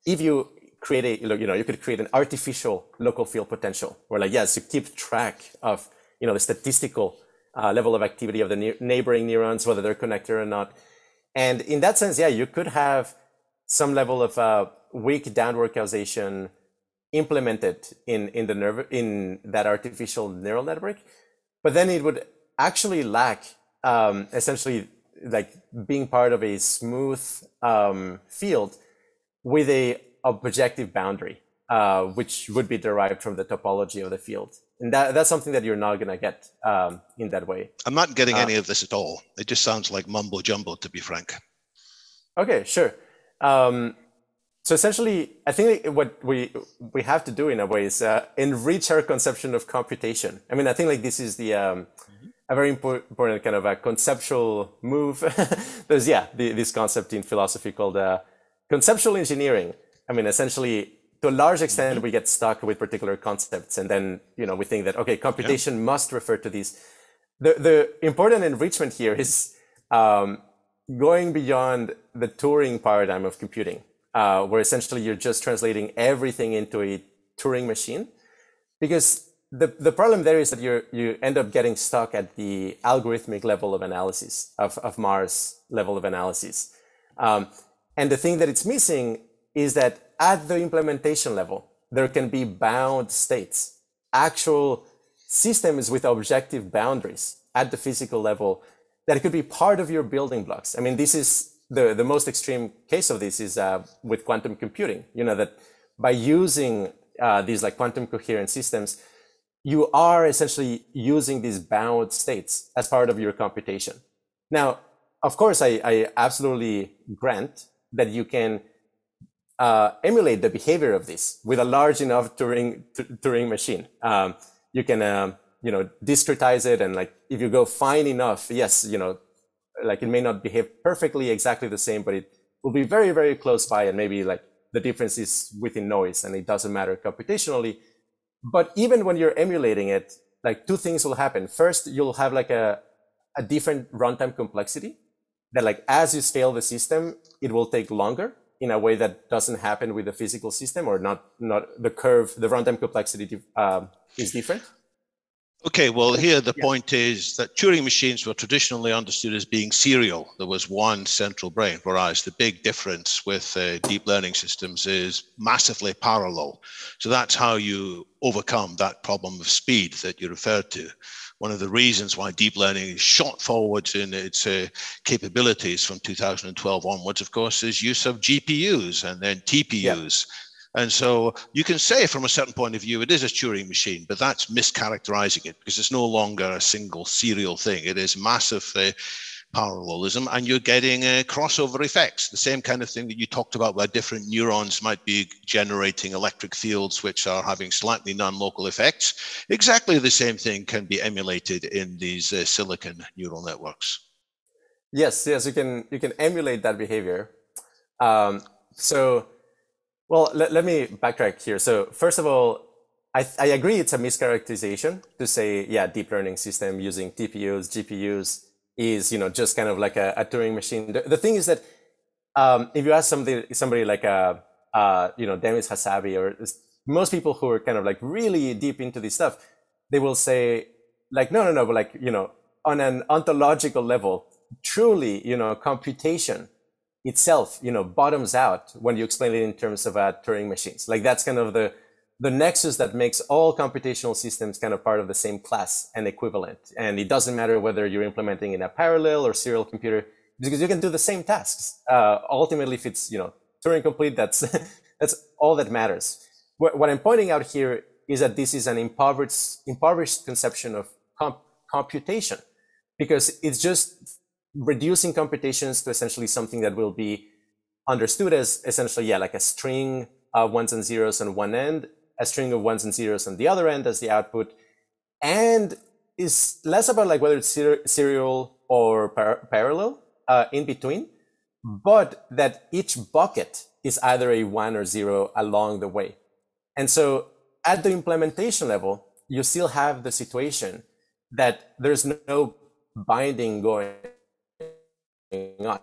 If you create you could create an artificial local field potential, where like, yes, you keep track of, the statistical level of activity of the neighboring neurons, whether they're connected or not. And in that sense, you could have some level of weak downward causation implemented in that artificial neural network, but then it would actually lack essentially like being part of a smooth field with a objective boundary, which would be derived from the topology of the field. And that's something that you're not going to get in that way. I'm not getting any of this at all. It just sounds like mumbo jumbo, to be frank. Okay, sure. So essentially, I think what we have to do in a way is enrich our conception of computation. I mean, I think like this is the a very important kind of a conceptual move. There's this concept in philosophy called conceptual engineering. I mean, essentially, to a large extent, we get stuck with particular concepts, and then we think that okay, computation must refer to these. The important enrichment here is going beyond the Turing paradigm of computing. Where essentially you're just translating everything into a Turing machine, because the problem there is that you end up getting stuck at the algorithmic level of analysis of Mars level of analysis, and the thing that it's missing is that at the implementation level there can be bound states, actual systems with objective boundaries at the physical level that could be part of your building blocks. I mean, this is the most extreme case of this is with quantum computing. That by using these like quantum coherent systems, you are essentially using these bound states as part of your computation. Now, of course, I absolutely grant that you can emulate the behavior of this with a large enough Turing machine. You can discretize it, and like if you go fine enough, yes, like it may not behave perfectly exactly the same, but it will be very, very close by, and maybe like the difference is within noise and it doesn't matter computationally. But even when you're emulating it, like two things will happen. First, you'll have like a different runtime complexity that like as you scale the system, it will take longer in a way that doesn't happen with the physical system, or not the curve, the runtime complexity is different. Okay, well, here the point is that Turing machines were traditionally understood as being serial. There was one central brain, whereas the big difference with deep learning systems is massively parallel. So that's how you overcome that problem of speed that you referred to. One of the reasons why deep learning is shot forwards in its capabilities from 2012 onwards, of course, is use of GPUs and then TPUs. Yeah. And so you can say from a certain point of view, it is a Turing machine, but that's mischaracterizing it, because it's no longer a single serial thing. It is massive parallelism, and you're getting crossover effects, the same kind of thing that you talked about, where different neurons might be generating electric fields which are having slightly non-local effects. Exactly the same thing can be emulated in these silicon neural networks. Yes, you can emulate that behavior. Well, let me backtrack here. So first of all, I agree it's a mischaracterization to say, deep learning system using TPUs, GPUs is, just kind of like a Turing machine. The thing is that if you ask somebody like Demis Hassabis, or most people who are kind of like really deep into this stuff, they will say like, no, but like, on an ontological level, truly, computation itself, bottoms out when you explain it in terms of Turing machines. Like that's kind of the nexus that makes all computational systems kind of part of the same class and equivalent. And it doesn't matter whether you're implementing in a parallel or serial computer, because you can do the same tasks. Ultimately, if it's, Turing complete, that's all that matters. What I'm pointing out here is that this is an impoverished conception of computation, because it's just reducing computations to essentially something that will be understood as essentially, like a string of ones and zeros on one end, a string of ones and zeros on the other end as the output, and is less about like whether it's serial or parallel in between, but that each bucket is either a 1 or 0 along the way. And so at the implementation level, you still have the situation that there's no binding going on.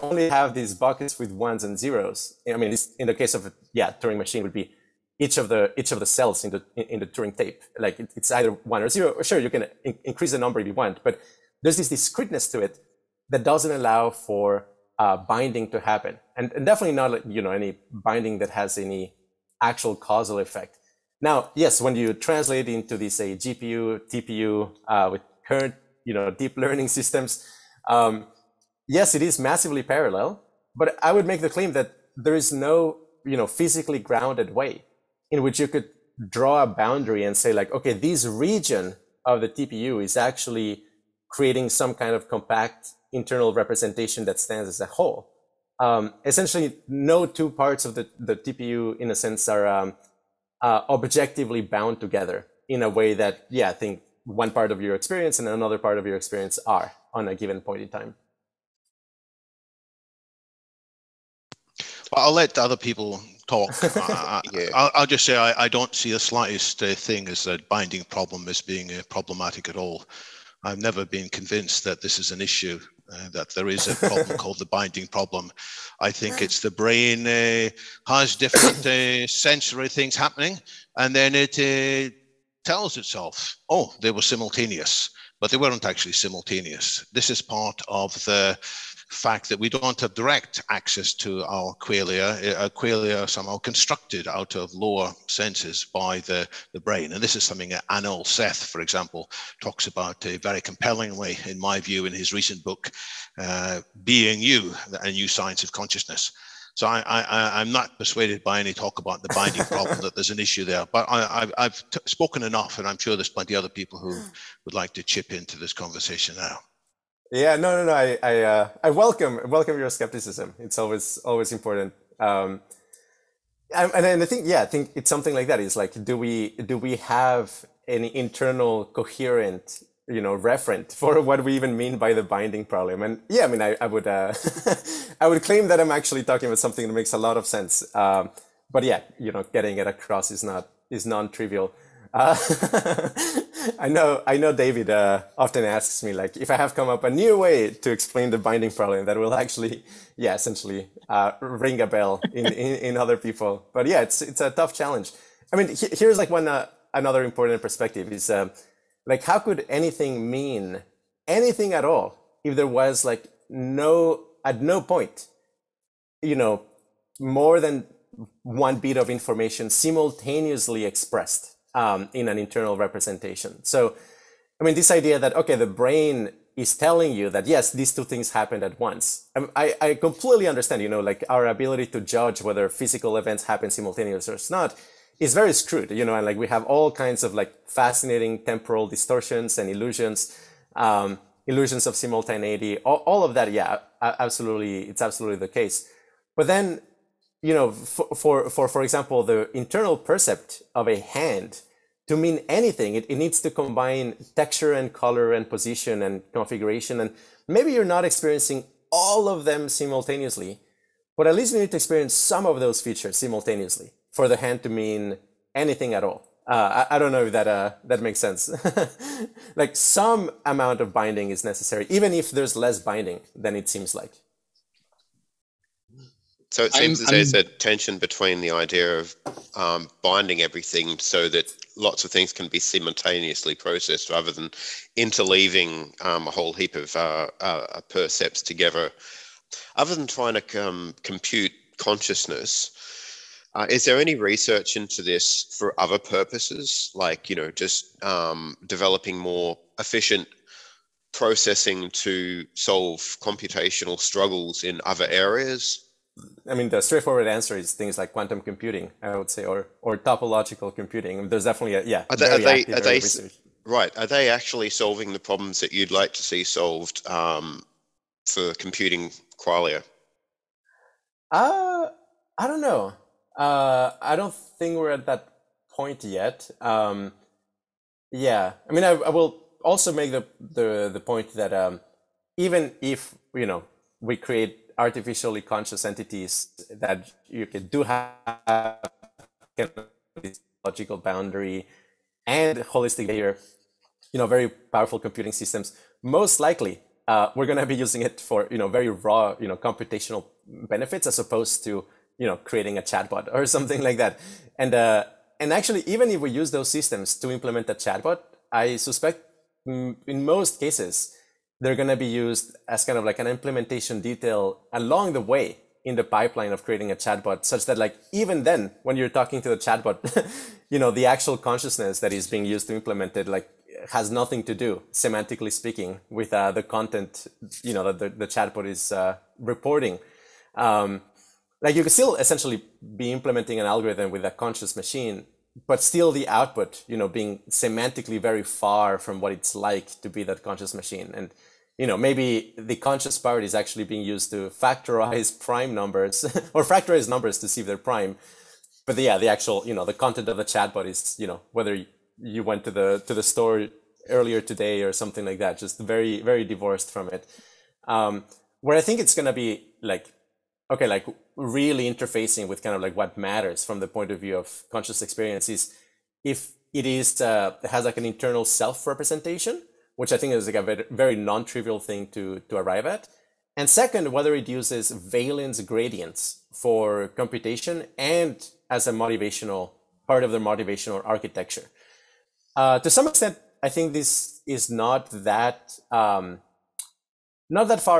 Only have these buckets with ones and zeros. I mean, in the case of Turing machine would be each of the cells in the Turing tape. Like it's either 1 or 0. Sure, you can increase the number if you want, but there's this discreteness to it that doesn't allow for binding to happen, and definitely not any binding that has any actual causal effect. Now, yes, when you translate into this GPU, TPU with current deep learning systems. Yes, it is massively parallel, but I would make the claim that there is no, physically grounded way in which you could draw a boundary and say like, okay, this region of the TPU is actually creating some kind of compact internal representation that stands as a whole. Essentially, no two parts of the TPU, in a sense, are objectively bound together in a way that, yeah, I think one part of your experience and another part of your experience are on a given point in time. I'll let other people talk. Yeah. I'll just say I don't see the slightest thing as a binding problem as being problematic at all. I've never been convinced that this is an issue, that there is a problem called the binding problem. I think it's the brain has different sensory things happening, and then it tells itself, oh, they were simultaneous, but they weren't actually simultaneous. This is part of the fact that we don't have direct access to our qualia. Qualia are somehow constructed out of lower senses by the brain. And this is something that Anil Seth, for example, talks about very compellingly, in my view, in his recent book, Being You, A New Science of Consciousness. So I'm not persuaded by any talk about the binding problem that there's an issue there. But I've spoken enough, and I'm sure there's plenty of other people who would like to chip into this conversation now. Yeah, no. I welcome your skepticism. It's always important. And I think, yeah, I think it's something like that. It's like, do we have any internal coherent, referent for what we even mean by the binding problem? And yeah, I mean, I would I would claim that I'm actually talking about something that makes a lot of sense. But yeah, getting it across is non-trivial. I know David often asks me, like, if I have come up a new way to explain the binding problem that will actually, yeah, essentially ring a bell in other people. But yeah, it's a tough challenge. I mean, here's like another important perspective is like, how could anything mean anything at all if there was like at no point, more than one bit of information simultaneously expressed in an internal representation. So, I mean, this idea that, okay, the brain is telling you that, yes, these two things happened at once. I completely understand, like our ability to judge whether physical events happen simultaneously or not is very screwed, and like we have all kinds of like fascinating temporal distortions and illusions, illusions of simultaneity, all of that. Yeah, absolutely. It's absolutely the case. But then, for example, the internal percept of a hand to mean anything, it needs to combine texture and color and position and configuration. And maybe you're not experiencing all of them simultaneously, but at least you need to experience some of those features simultaneously for the hand to mean anything at all. I don't know if that makes sense. Like some amount of binding is necessary, even if there's less binding than it seems like. So it seems that there's a tension between the idea of binding everything so that lots of things can be simultaneously processed rather than interleaving a whole heap of percepts together. Other than trying to compute consciousness, is there any research into this for other purposes, like, just developing more efficient processing to solve computational struggles in other areas? I mean, the straightforward answer is things like quantum computing, I would say, or topological computing. There's definitely Are they actually solving the problems that you'd like to see solved for computing qualia? I don't know. I don't think we're at that point yet. Yeah, I mean, I will also make the point that even if we create artificially conscious entities that you can do have this logical boundary and holistic layer, very powerful computing systems, most likely we're going to be using it for very raw computational benefits as opposed to creating a chatbot or something like that. And actually, even if we use those systems to implement a chatbot, I suspect in most cases they're going to be used as kind of like an implementation detail along the way in the pipeline of creating a chatbot, such that like even then when you're talking to the chatbot, the actual consciousness that is being used to implement it like has nothing to do, semantically speaking, with the content that the chatbot is reporting. Like you can still essentially be implementing an algorithm with a conscious machine, but still the output, being semantically very far from what it's like to be that conscious machine. And, maybe the conscious part is actually being used to factorize prime numbers or factorize numbers to see if they're prime. But the actual, the content of the chatbot is, whether you went to the store earlier today or something like that, just very, very divorced from it. Where I think it's going to be like really interfacing with kind of like what matters from the point of view of conscious experience is if it has like an internal self-representation, which I think is like a very, very non-trivial thing to arrive at. And second, whether it uses valence gradients for computation and as a motivational part of the motivational architecture. To some extent, I think this is not that far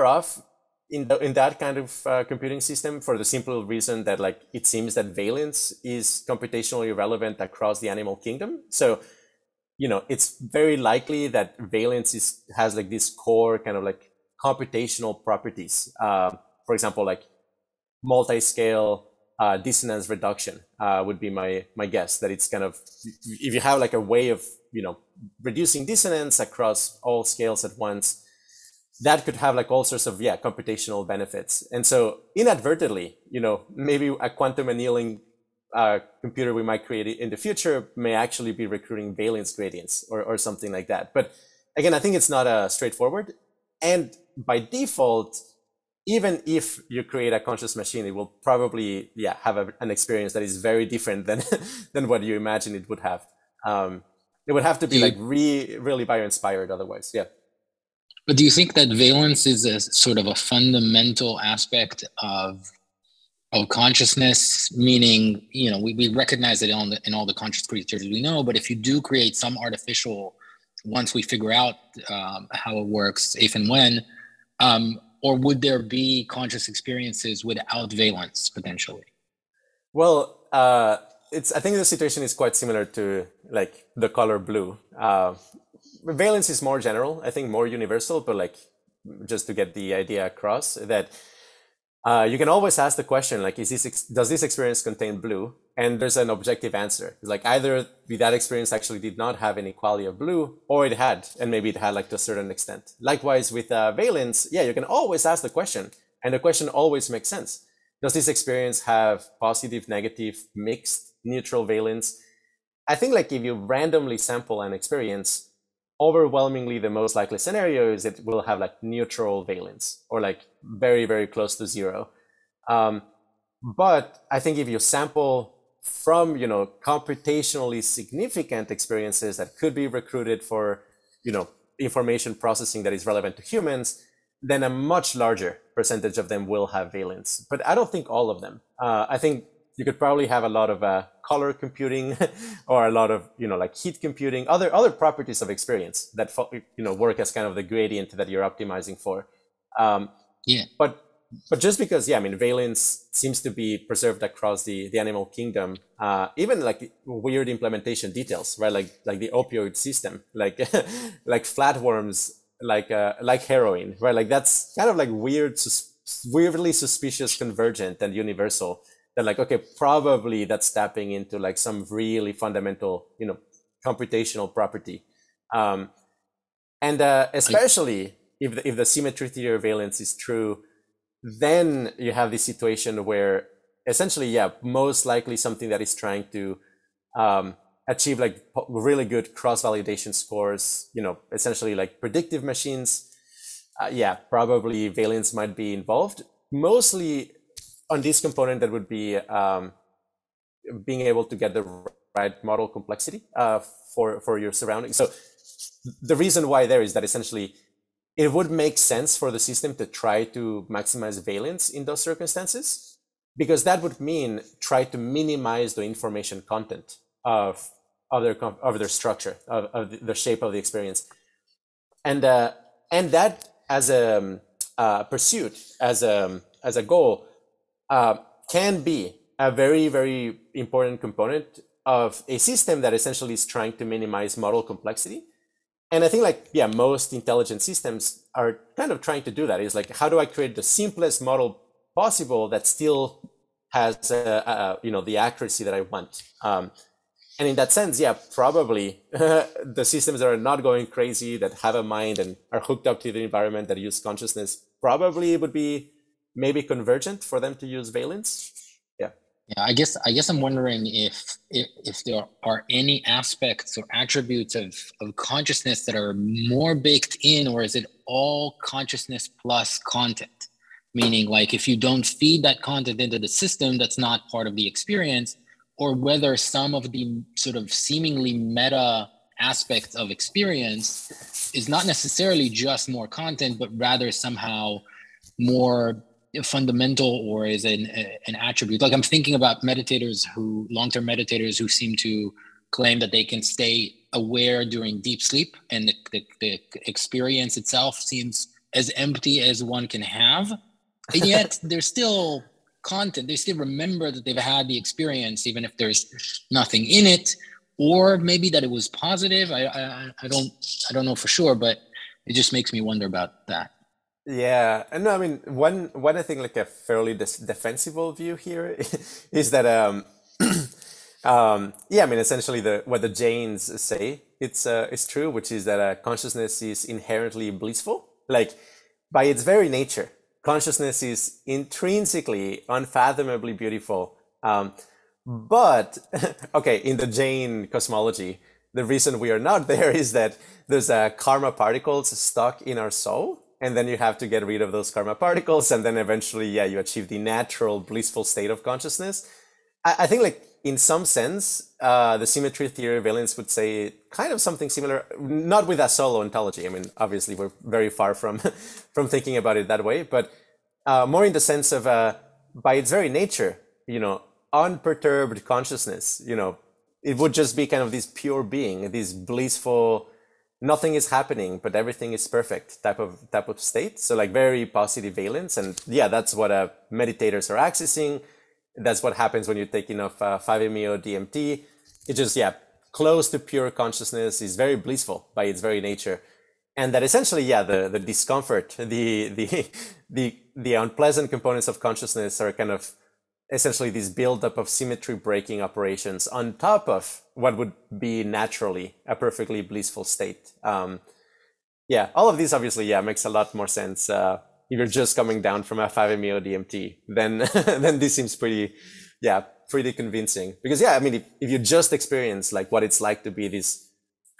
off in that kind of computing system, for the simple reason that like it seems that valence is computationally relevant across the animal kingdom. So, it's very likely that valence has like this core kind of like computational properties. For example, like multi-scale dissonance reduction would be my guess, that it's kind of, if you have like a way of, reducing dissonance across all scales at once, that could have like all sorts of, computational benefits. And so inadvertently, maybe a quantum annealing computer we might create in the future may actually be recruiting valence gradients or something like that. But again, I think it's not straightforward. And by default, even if you create a conscious machine, it will probably, have an experience that is very different than than what you imagine it would have. It would have to be like really bio-inspired otherwise. Yeah. But do you think that valence is a sort of a fundamental aspect of consciousness? Meaning, we recognize it in all the conscious creatures we know, but if you do create some artificial, once we figure out how it works, if and when, or would there be conscious experiences without valence potentially? Well, I think the situation is quite similar to like the color blue. Valence is more general, I think more universal, but like just to get the idea across that you can always ask the question, like, does this experience contain blue? And there's an objective answer. It's like either that experience actually did not have any quality of blue, or it had, and maybe it had like to a certain extent. Likewise with valence, you can always ask the question, and the question always makes sense. Does this experience have positive, negative, mixed, neutral valence? I think like if you randomly sample an experience, overwhelmingly the most likely scenario is it will have like neutral valence or like very, very close to zero. But I think if you sample from, computationally significant experiences that could be recruited for, information processing that is relevant to humans, then a much larger percentage of them will have valence. But I don't think all of them. I think you could probably have a lot of color computing or a lot of, like heat computing, other properties of experience that, work as kind of the gradient that you're optimizing for. But just because, valence seems to be preserved across the animal kingdom, even like weird implementation details, right? Like the opioid system, like flatworms, like heroin, right? Like that's kind of like weirdly suspicious, convergent and universal. That like, okay, probably that's tapping into like some really fundamental, computational property. And especially if the symmetry theory of valence is true, then you have this situation where essentially, most likely something that is trying to achieve like really good cross-validation scores, essentially like predictive machines, probably valence might be involved. Mostly on this component that would be being able to get the right model complexity for your surroundings. So the reason why there is that essentially it would make sense for the system to try to maximize valence in those circumstances, because that would mean try to minimize the information content of their structure, of the shape of the experience. And that as a pursuit, as a goal, can be a very, very important component of a system that essentially is trying to minimize model complexity. And I think most intelligent systems are kind of trying to do that. It's like, how do I create the simplest model possible that still has, the accuracy that I want? And in that sense, yeah, probably the systems that are not going crazy, that have a mind and are hooked up to the environment, that use consciousness, probably would be maybe convergent for them to use valence. Yeah. Yeah, I guess I'm wondering if there are any aspects or attributes of consciousness that are more baked in, or is it all consciousness plus content? Meaning, like, if you don't feed that content into the system, that's not part of the experience, or whether some of the sort of seemingly meta aspects of experience is not necessarily just more content, but rather somehow more fundamental, or is an attribute. Like, I'm thinking about long-term meditators who seem to claim that they can stay aware during deep sleep, and the experience itself seems as empty as one can have. And yet there's still content. They still remember that they've had the experience, even if there's nothing in it, or maybe that it was positive. I don't know for sure, but it just makes me wonder about that. Yeah, and no, I mean, one I think like a fairly defensible view here is that yeah, I mean, essentially what the Jains say it's true, which is that consciousness is inherently blissful. Like, by its very nature, consciousness is intrinsically, unfathomably beautiful. But okay, in the Jain cosmology, the reason we are not there is that there's karma particles stuck in our soul, and then you have to get rid of those karma particles, and then eventually, yeah, you achieve the natural blissful state of consciousness. I think, like, in some sense, the symmetry theory valence would say kind of something similar, not with a solo ontology. I mean, obviously, we're very far from from thinking about it that way, but more in the sense of, by its very nature, unperturbed consciousness, it would just be kind of this pure being, this blissful, nothing is happening, but everything is perfect type of state. So, like, very positive valence. And yeah, that's what meditators are accessing. That's what happens when you take enough 5-MeO DMT. It just, yeah, close to pure consciousness, is very blissful by its very nature. And that essentially, yeah, the discomfort, the unpleasant components of consciousness are kind of essentially this buildup of symmetry breaking operations on top of what would be naturally a perfectly blissful state. Yeah, all of these obviously, yeah, makes a lot more sense. If you're just coming down from a 5-MeO DMT, then then this seems pretty convincing. Because yeah, I mean, if you just experience like what it's like to be this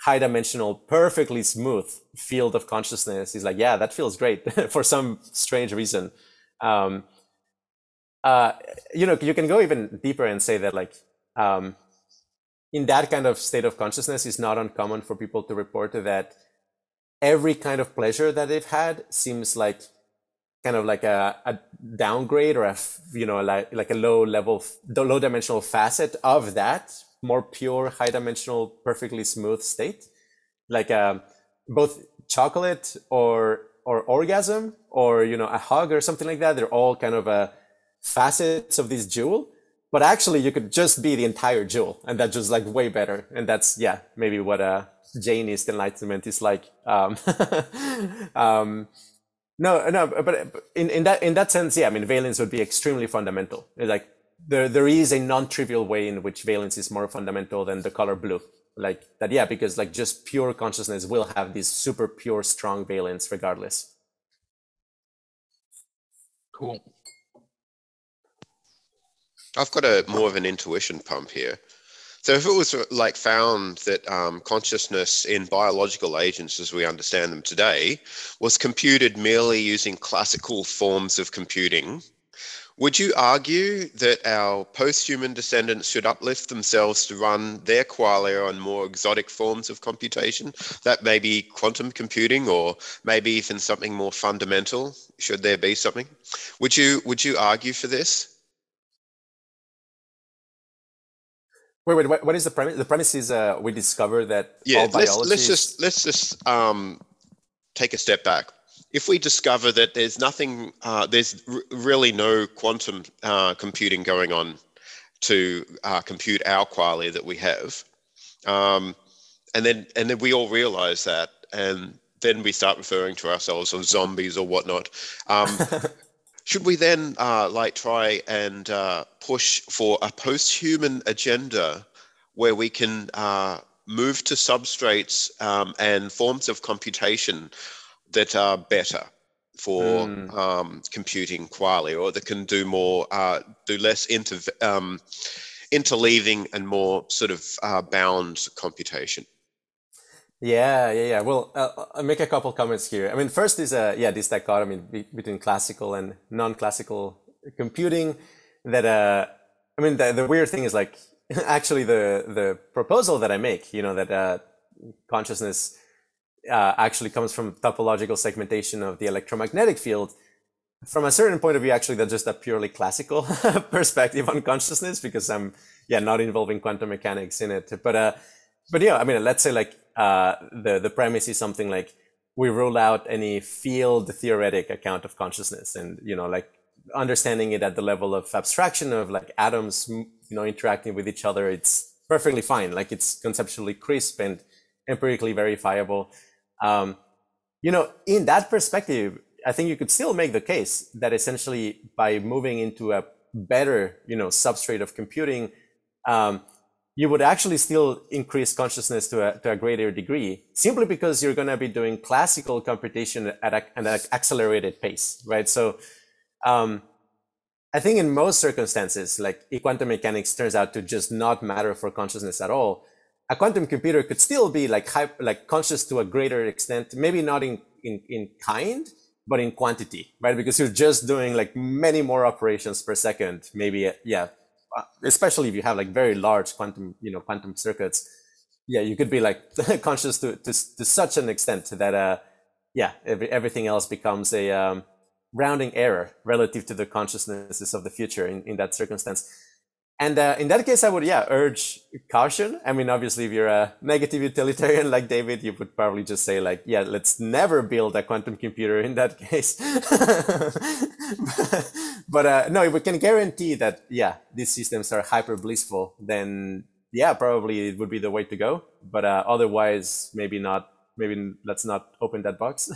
high dimensional, perfectly smooth field of consciousness, is like, yeah, that feels great for some strange reason. You can go even deeper and say that, like, in that kind of state of consciousness, it's not uncommon for people to report that every kind of pleasure that they've had seems like kind of like a downgrade, or like a low dimensional facet of that more pure high dimensional, perfectly smooth state. Like both chocolate or orgasm, or a hug or something like that, they're all kind of facets of this jewel. But actually, you could just be the entire jewel, and that's just like way better. And that's, yeah, maybe what Jainist enlightenment is like. No, but in that sense, yeah, I mean, valence would be extremely fundamental. Like, there is a non-trivial way in which valence is more fundamental than the color blue. Like that, yeah, because like just pure consciousness will have this super pure, strong valence regardless. Cool. I've got more of an intuition pump here. So if it was like found that consciousness in biological agents as we understand them today was computed merely using classical forms of computing, would you argue that our post-human descendants should uplift themselves to run their qualia on more exotic forms of computation? That may be quantum computing, or maybe even something more fundamental, should there be something? Would you argue for this? Wait, what is the premise? The premise is we discover that all biology let's just take a step back. If we discover that there's nothing, there's really no quantum computing going on to compute our qualia that we have, and then we all realize that, and then we start referring to ourselves as zombies or whatnot. Should we then try and push for a post-human agenda where we can move to substrates and forms of computation that are better for computing qualia, or that can do more, do less interleaving and more sort of bound computation. Yeah. Well, I'll make a couple comments here. I mean, first is this dichotomy between classical and non-classical computing. That I mean, the weird thing is like actually the proposal that I make, that consciousness actually comes from topological segmentation of the electromagnetic field. From a certain point of view, actually, that's just a purely classical perspective on consciousness, because I'm not involving quantum mechanics in it. But yeah, I mean, let's say like the premise is something like we rule out any field theoretic account of consciousness, and like understanding it at the level of abstraction of like atoms, interacting with each other. It's perfectly fine. Like it's conceptually crisp and empirically verifiable. In that perspective, I think you could still make the case that essentially by moving into a better, substrate of computing, you would actually still increase consciousness to a greater degree, simply because you're going to be doing classical computation at an accelerated pace, right? So I think in most circumstances, like if quantum mechanics turns out to just not matter for consciousness at all, a quantum computer could still be like conscious to a greater extent, maybe not in kind, but in quantity, right? Because you're just doing like many more operations per second, maybe, especially if you have like very large quantum circuits. Yeah, you could be like conscious to such an extent that, everything else becomes a rounding error relative to the consciousnesses of the future in that circumstance. And in that case, I would, urge caution. I mean, obviously, if you're a negative utilitarian like David, you would probably just say like, let's never build a quantum computer in that case. but no, if we can guarantee that, these systems are hyper blissful, then probably it would be the way to go. But otherwise, maybe not. Maybe let's not open that box.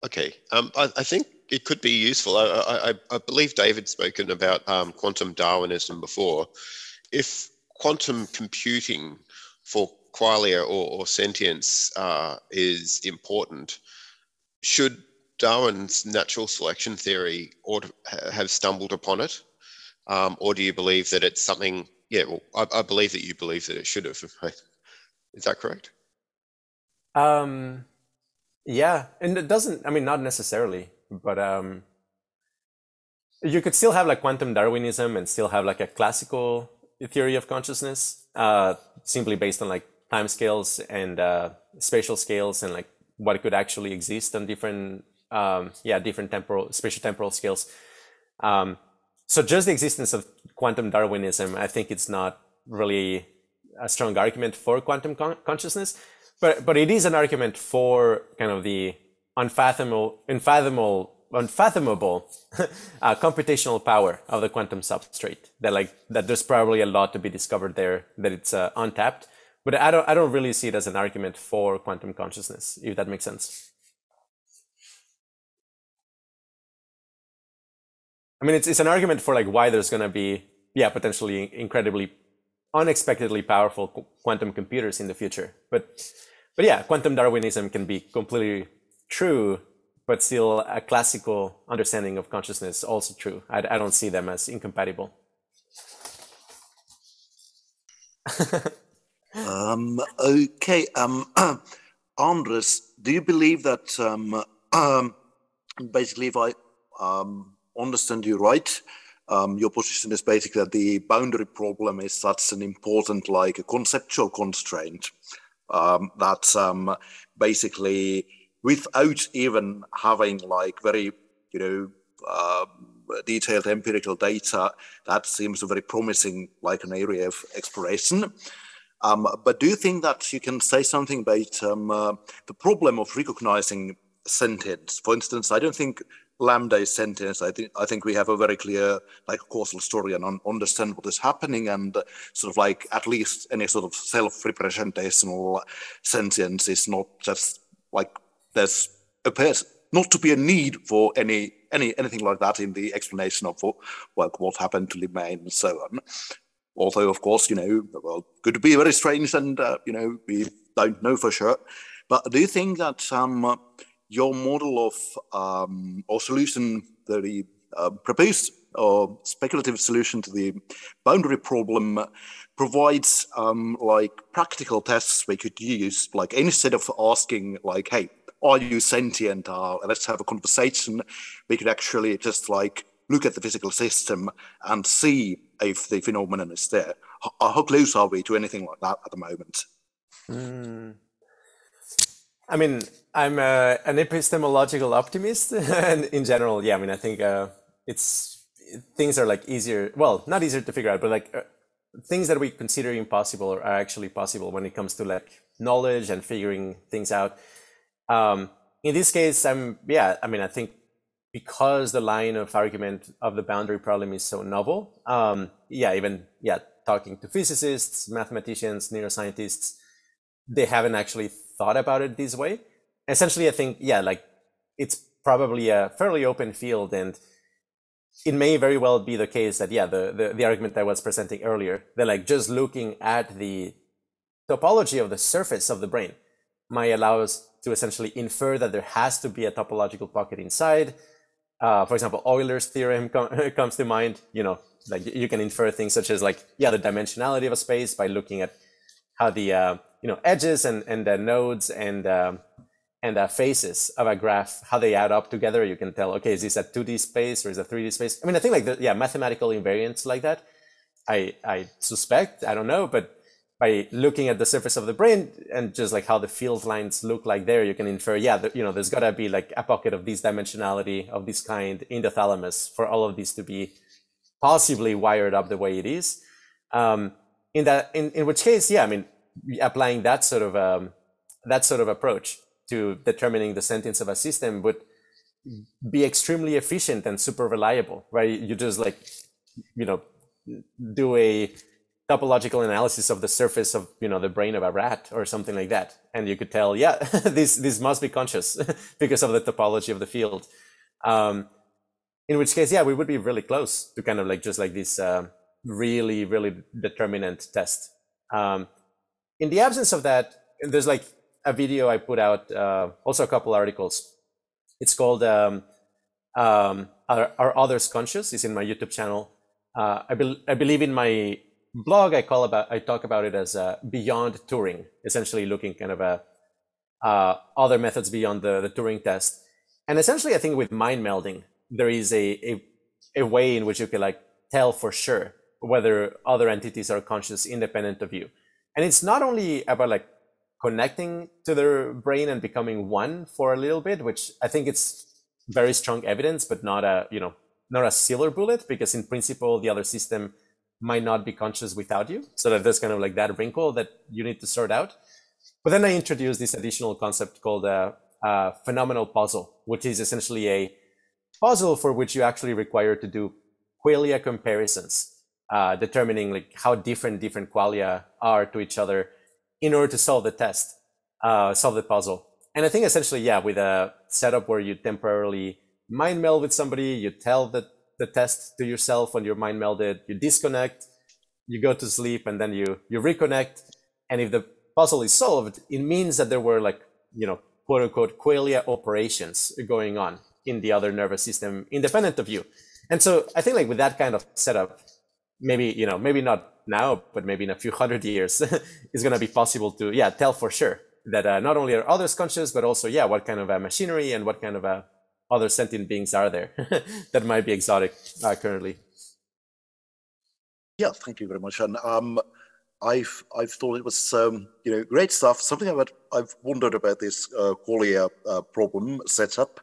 Okay, I think it could be useful. I believe David's spoken about quantum Darwinism before. If quantum computing for qualia or sentience is important, should Darwin's natural selection theory have stumbled upon it? Or do you believe that it's something, I believe that you believe that it should have. Is that correct? Yeah, and it doesn't, I mean, not necessarily, but you could still have like quantum Darwinism and still have like a classical theory of consciousness, simply based on like timescales and spatial scales and like what could actually exist on different, different spatial-temporal scales. So just the existence of quantum Darwinism, I think it's not really a strong argument for quantum consciousness. But it is an argument for kind of the unfathomable computational power of the quantum substrate. That there's probably a lot to be discovered there, that it's untapped. But I don't really see it as an argument for quantum consciousness, if that makes sense. I mean, it's an argument for like why there's going to be potentially incredibly unexpectedly powerful quantum computers in the future. But quantum Darwinism can be completely true, but still a classical understanding of consciousness also true. I don't see them as incompatible. Okay, Andrés, do you believe that basically, if I understand you right, your position is basically that the boundary problem is such an important, like a conceptual constraint that basically, without even having like very, detailed empirical data, that seems very promising, like an area of exploration. But do you think that you can say something about the problem of recognizing sentience? For instance, I don't think LaMDA is sentience. I think we have a very clear like causal story and understand what is happening, and sort of like at least any sort of self-representational sentience is not just like there's appears not to be a need for anything like that in the explanation of what happened to Limain and so on. Although, of course, well, could be very strange, and we don't know for sure. But do you think that your model of or solution, the proposed or speculative solution to the boundary problem, provides like practical tests we could use, like instead of asking like, hey, are you sentient? Let's have a conversation. We could actually just like look at the physical system and see if the phenomenon is there. How close are we to anything like that at the moment? I mean, I'm an epistemological optimist, and in general, yeah. I mean, I think things are like easier. Well, not easier to figure out, but like things that we consider impossible are actually possible when it comes to like knowledge and figuring things out. In this case, I mean, I think because the line of argument of the boundary problem is so novel, talking to physicists, mathematicians, neuroscientists, they haven't actually thought about it this way. Essentially, I think, like it's probably a fairly open field, and it may very well be the case that, the argument I was presenting earlier, that like just looking at the topology of the surface of the brain might allow us to essentially infer that there has to be a topological pocket inside. For example, Euler's theorem comes to mind. Like you can infer things such as like, the dimensionality of a space by looking at how the edges and the nodes and the faces of a graph, how they add up together. You can tell, okay, is this a 2D space or is it a 3D space? I mean, I think like mathematical invariants like that, I suspect, I don't know, but by looking at the surface of the brain and just like how the field lines look like there, you can infer, there's got to be like a pocket of this dimensionality of this kind in the thalamus for all of these to be possibly wired up the way it is. In which case, I mean, applying that sort of approach to determining the sentience of a system would be extremely efficient and super reliable, right? You just like, do a topological analysis of the surface of, the brain of a rat or something like that. And you could tell, this must be conscious because of the topology of the field. In which case, we would be really close to kind of like just like this really, really determinant test. In the absence of that, there's like a video I put out, also a couple articles. It's called Are Others Conscious? It's in my YouTube channel. I believe in my blog, I talk about it as beyond Turing, essentially looking kind of other methods beyond the Turing test. And essentially, I think with mind melding, there is a way in which you can like tell for sure whether other entities are conscious independent of you. And it's not only about like connecting to their brain and becoming one for a little bit, which I think it's very strong evidence, but not a silver bullet, because in principle, the other system might not be conscious without you. So that there's kind of like that wrinkle that you need to sort out. But then I introduced this additional concept called a phenomenal puzzle, which is essentially a puzzle for which you actually require to do qualia comparisons, determining like how different qualia are to each other in order to solve the test, solve the puzzle. And I think essentially, with a setup where you temporarily mind meld with somebody, you tell the test to yourself when you're mind melded, you disconnect, you go to sleep, and then you reconnect. And if the puzzle is solved, it means that there were like, quote unquote, qualia operations going on in the other nervous system independent of you. And so I think like with that kind of setup, maybe not now, but maybe in a few hundred years, it's going to be possible to, tell for sure that not only are others conscious, but also, what kind of machinery and what kind of other sentient beings are there that might be exotic currently. Yeah, thank you very much. And I've thought it was great stuff. Something I've wondered about this Qualia problem setup.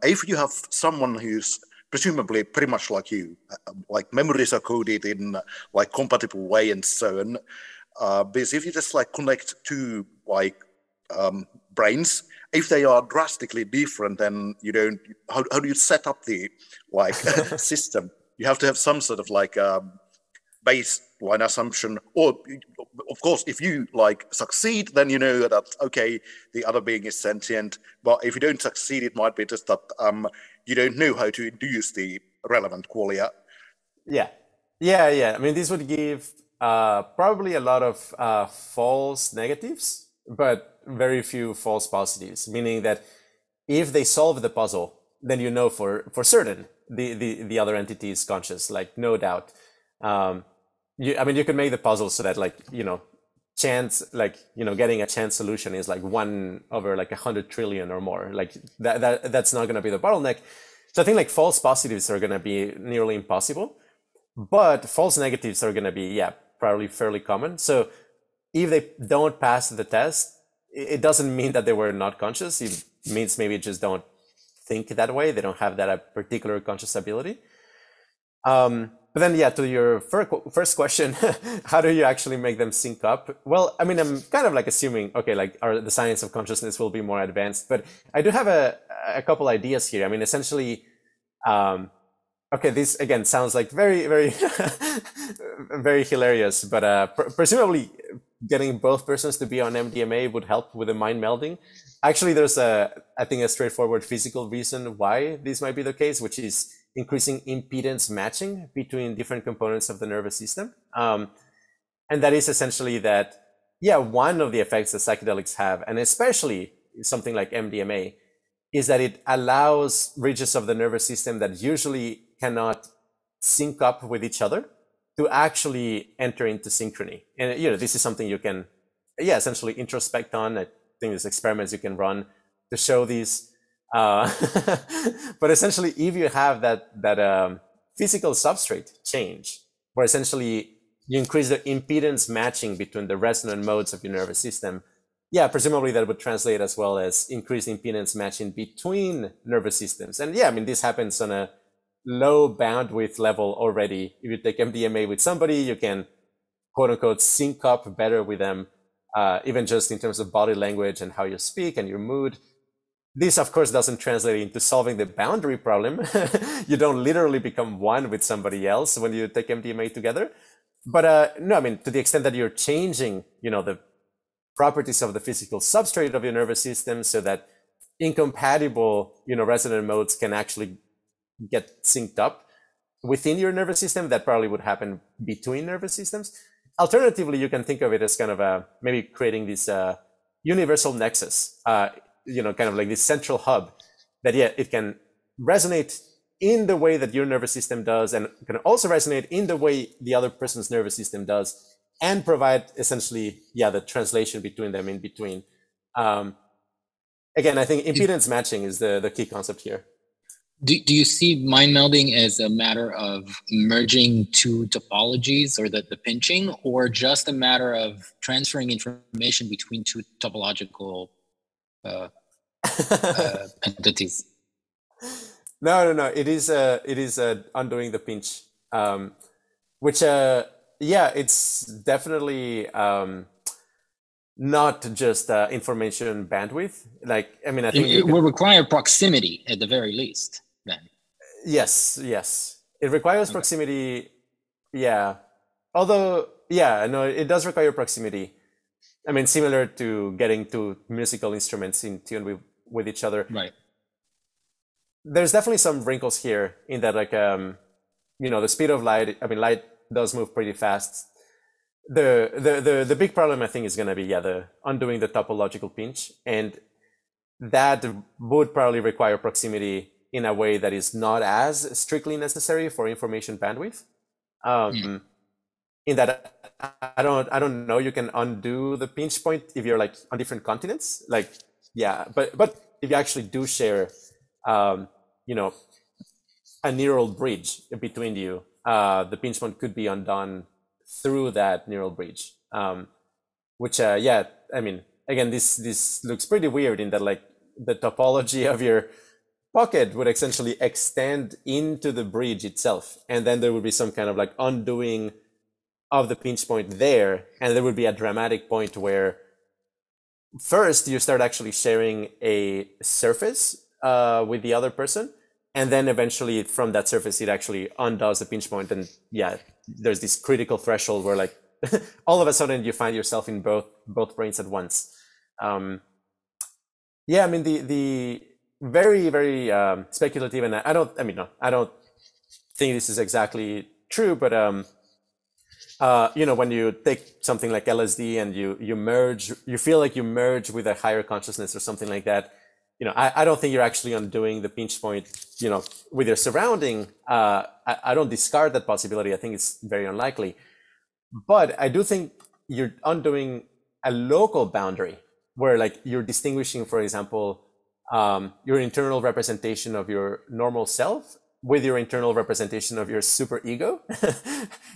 If you have someone who's presumably pretty much like you, like memories are coded in like compatible way and so on, because if you just like connect two like brains, if they are drastically different, then you don't. How do you set up the like system? You have to have some sort of like baseline assumption, or of course, if you like succeed, then you know that okay, the other being is sentient. But if you don't succeed, it might be just that you don't know how to induce the relevant qualia. Yeah. Yeah. I mean, this would give probably a lot of false negatives, but very few false positives, meaning that if they solve the puzzle, then you know for certain the other entity is conscious, like no doubt. I mean, you could make the puzzle so that, like, chance, like, getting a chance solution is like 1 over like 100 trillion or more. Like that's not going to be the bottleneck. So I think like false positives are going to be nearly impossible, but false negatives are going to be, probably fairly common. So if they don't pass the test, it doesn't mean that they were not conscious. It means maybe just don't think that way. They don't have that particular conscious ability. But then, to your first question, how do you actually make them sync up? Well, I mean, I'm kind of like assuming, okay, like the science of consciousness will be more advanced, but I do have a couple ideas here. I mean, essentially, okay, this again sounds like very, very, very hilarious, but presumably getting both persons to be on MDMA would help with the mind melding. Actually, there's I think a straightforward physical reason why this might be the case, which is increasing impedance matching between different components of the nervous system. And that is essentially that, one of the effects that psychedelics have, and especially something like MDMA, is that it allows regions of the nervous system that usually cannot sync up with each other to actually enter into synchrony. And, this is something you can, essentially introspect on. I think there's experiments you can run to show these. But essentially, if you have that physical substrate change, where essentially you increase the impedance matching between the resonant modes of your nervous system, presumably that would translate as well as increased impedance matching between nervous systems. And I mean, this happens on a low bandwidth level already. If you take MDMA with somebody, you can quote unquote sync up better with them, even just in terms of body language and how you speak and your mood. This, of course, doesn't translate into solving the boundary problem. You don't literally become one with somebody else when you take MDMA together. But no, I mean, to the extent that you're changing, the properties of the physical substrate of your nervous system so that incompatible, resonant modes can actually get synced up within your nervous system, that probably would happen between nervous systems. Alternatively, you can think of it as kind of maybe creating this universal nexus, kind of like this central hub that, it can resonate in the way that your nervous system does, and can also resonate in the way the other person's nervous system does, and provide essentially, the translation between them in between. Again, I think impedance matching is the key concept here. Do you see mind melding as a matter of merging two topologies, or the pinching, or just a matter of transferring information between two topological entities? No. It is undoing the pinch, which it's definitely not just information bandwidth. Like, I mean, I think it will require proximity at the very least. Then yes, it requires proximity. Although no, it does require proximity. I mean, similar to getting two musical instruments in tune with each other. Right. There's definitely some wrinkles here in that, like, the speed of light. I mean, light does move pretty fast. The big problem, I think, is going to be, the undoing the topological pinch. And that would probably require proximity in a way that is not as strictly necessary for information bandwidth. In that, I don't know, you can undo the pinch point if you're like on different continents. Like, but if you actually do share, a neural bridge between you, the pinch point could be undone through that neural bridge. Which, I mean, again, this looks pretty weird in that, like, the topology of your pocket would essentially extend into the bridge itself. And then there would be some kind of like undoing of the pinch point there. And there would be a dramatic point where first you start actually sharing a surface with the other person. And then eventually from that surface, it actually undoes the pinch point. And there's this critical threshold where, like, all of a sudden you find yourself in both brains at once. I mean, the very, very speculative, and I don't think this is exactly true, but when you take something like LSD and you merge, you feel like you merge with a higher consciousness or something like that. I don't think you're actually undoing the pinch point, with your surrounding. I don't discard that possibility. I think it's very unlikely, but I do think you're undoing a local boundary where like you're distinguishing, for example, your internal representation of your normal self with your internal representation of your superego.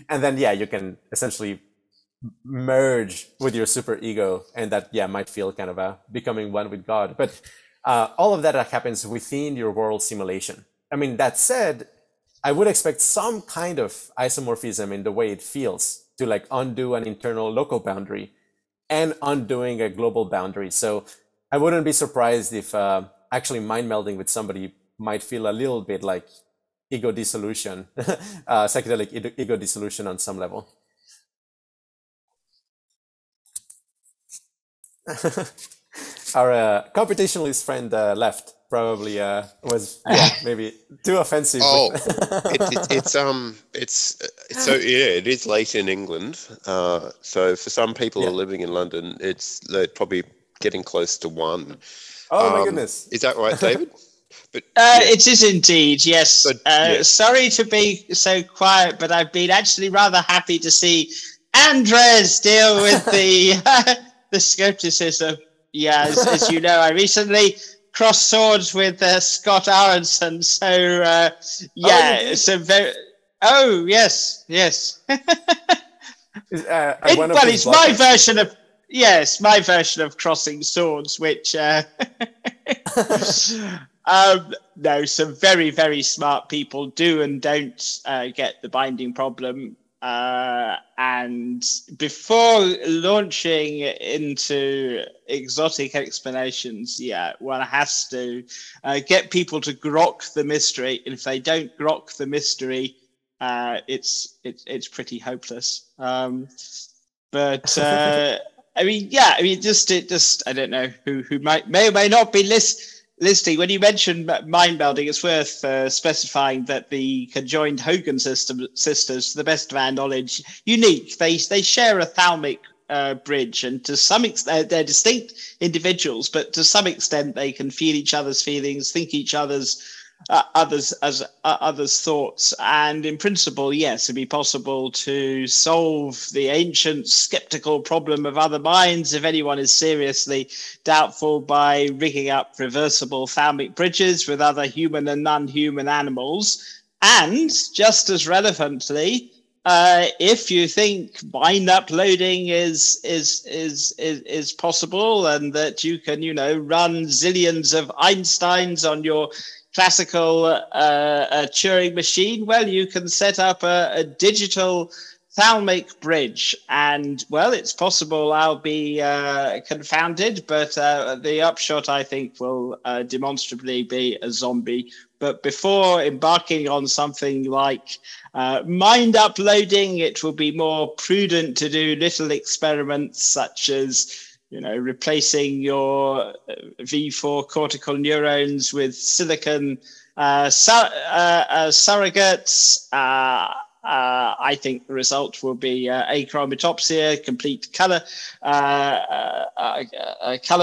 And then, you can essentially merge with your superego, and that, might feel kind of becoming one with God. But all of that happens within your world simulation. I mean, that said, I would expect some kind of isomorphism in the way it feels to like undo an internal local boundary and undoing a global boundary. So I wouldn't be surprised if actually mind melding with somebody might feel a little bit like ego dissolution, psychedelic ego dissolution on some level. Our computationalist friend left. Probably was maybe too offensive. Oh, it is late in England. So for some people who are living in London, they're probably getting close to 1. Oh my goodness! Is that right, David? But it is indeed, yes. Sorry to be so quiet, but I've been actually rather happy to see Andrés deal with the skepticism. Yeah, as you know, I recently crossed swords with Scott Aronson, so it's a very... Oh, yes. It's my version of... Yes, my version of crossing swords, which... no, some very, very smart people do and don't get the binding problem. And before launching into exotic explanations, one has to get people to grok the mystery. And if they don't grok the mystery, it's pretty hopeless. But I mean, just I don't know who may or may not be listening. When you mentioned mind melding, it's worth specifying that the conjoined Hogan sisters, to the best of our knowledge, unique. They share a thalamic bridge, and to some extent they're distinct individuals, but to some extent they can feel each other's feelings, think each other's thoughts, and in principle, yes, it'd be possible to solve the ancient skeptical problem of other minds if anyone is seriously doubtful by rigging up reversible thalamic bridges with other human and non-human animals. And just as relevantly, if you think mind uploading is possible, and that you can, run zillions of Einsteins on your classical Turing machine, well, you can set up a digital thalamic bridge, and well, it's possible I'll be confounded, but the upshot, I think, will demonstrably be a zombie. But before embarking on something like mind uploading, it will be more prudent to do little experiments such as replacing your V4 cortical neurons with silicon surrogates. I think the result will be achromatopsia, complete color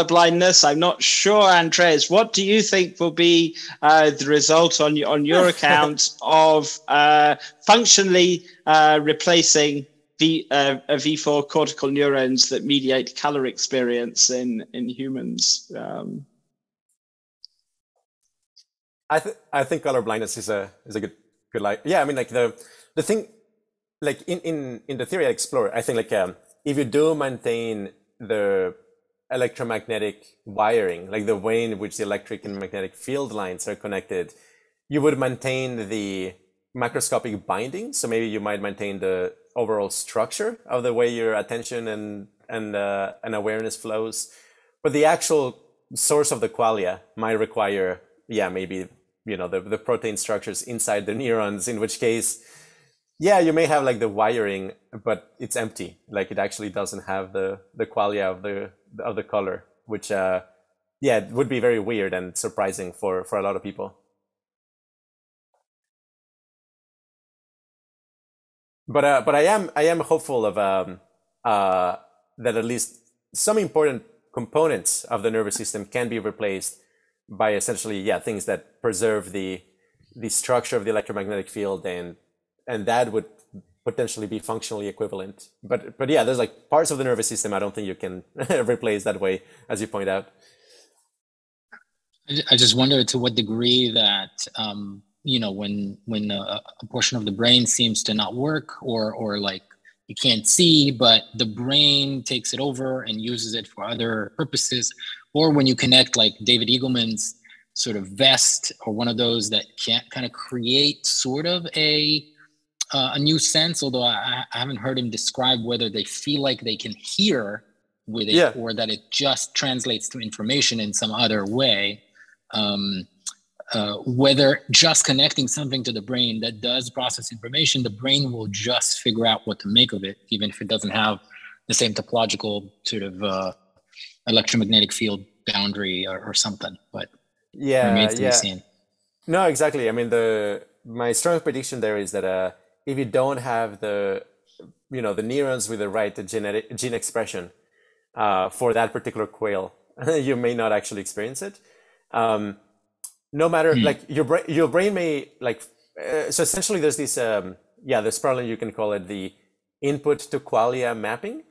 blindness. I'm not sure, Andrés. What do you think will be the result on your account of functionally replacing V4 cortical neurons that mediate color experience in humans? I think color blindness is a good light. Yeah, I mean, like the thing, like in the theory I explore, I think like if you do maintain the electromagnetic wiring, like the way in which the electric and magnetic field lines are connected, you would maintain the macroscopic binding. So maybe you might maintain the overall structure of the way your attention and awareness flows, but the actual source of the qualia might require, maybe the protein structures inside the neurons. In which case, you may have like the wiring, but it's empty. Like it actually doesn't have the qualia of the color, which it would be very weird and surprising for a lot of people. but I am hopeful of that at least some important components of the nervous system can be replaced by essentially, things that preserve the structure of the electromagnetic field, and that would potentially be functionally equivalent. But yeah, there's like parts of the nervous system I don't think you can replace that way, as you point out. I just wonder to what degree that when a portion of the brain seems to not work, or like you can't see, but the brain takes it over and uses it for other purposes, or when you connect like David Eagleman's sort of vest, or one of those that can't kind of create sort of a new sense, although I haven't heard him describe whether they feel like they can hear with it, or that it just translates to information in some other way. Whether just connecting something to the brain that does process information, the brain will just figure out what to make of it, even if it doesn't have the same topological sort of electromagnetic field boundary or something. But remains to be seen. No, exactly. I mean, my strong prediction there is that if you don't have the neurons with the right gene expression for that particular quail, you may not actually experience it. No matter, like your brain may so essentially there's this this problem, you can call it the input to qualia mapping,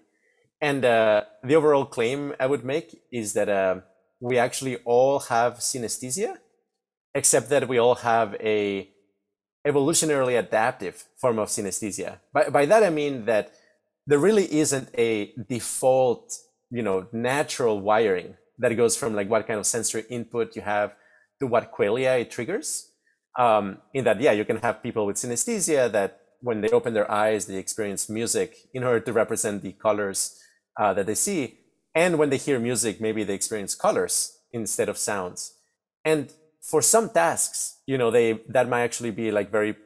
and the overall claim I would make is that we actually all have synesthesia, except that we all have a evolutionarily adaptive form of synesthesia. By that I mean that there really isn't a default natural wiring that goes from like what kind of sensory input you have to what qualia it triggers. In that, you can have people with synesthesia that when they open their eyes, they experience music in order to represent the colors that they see. And when they hear music, maybe they experience colors instead of sounds. And for some tasks, that might actually be like very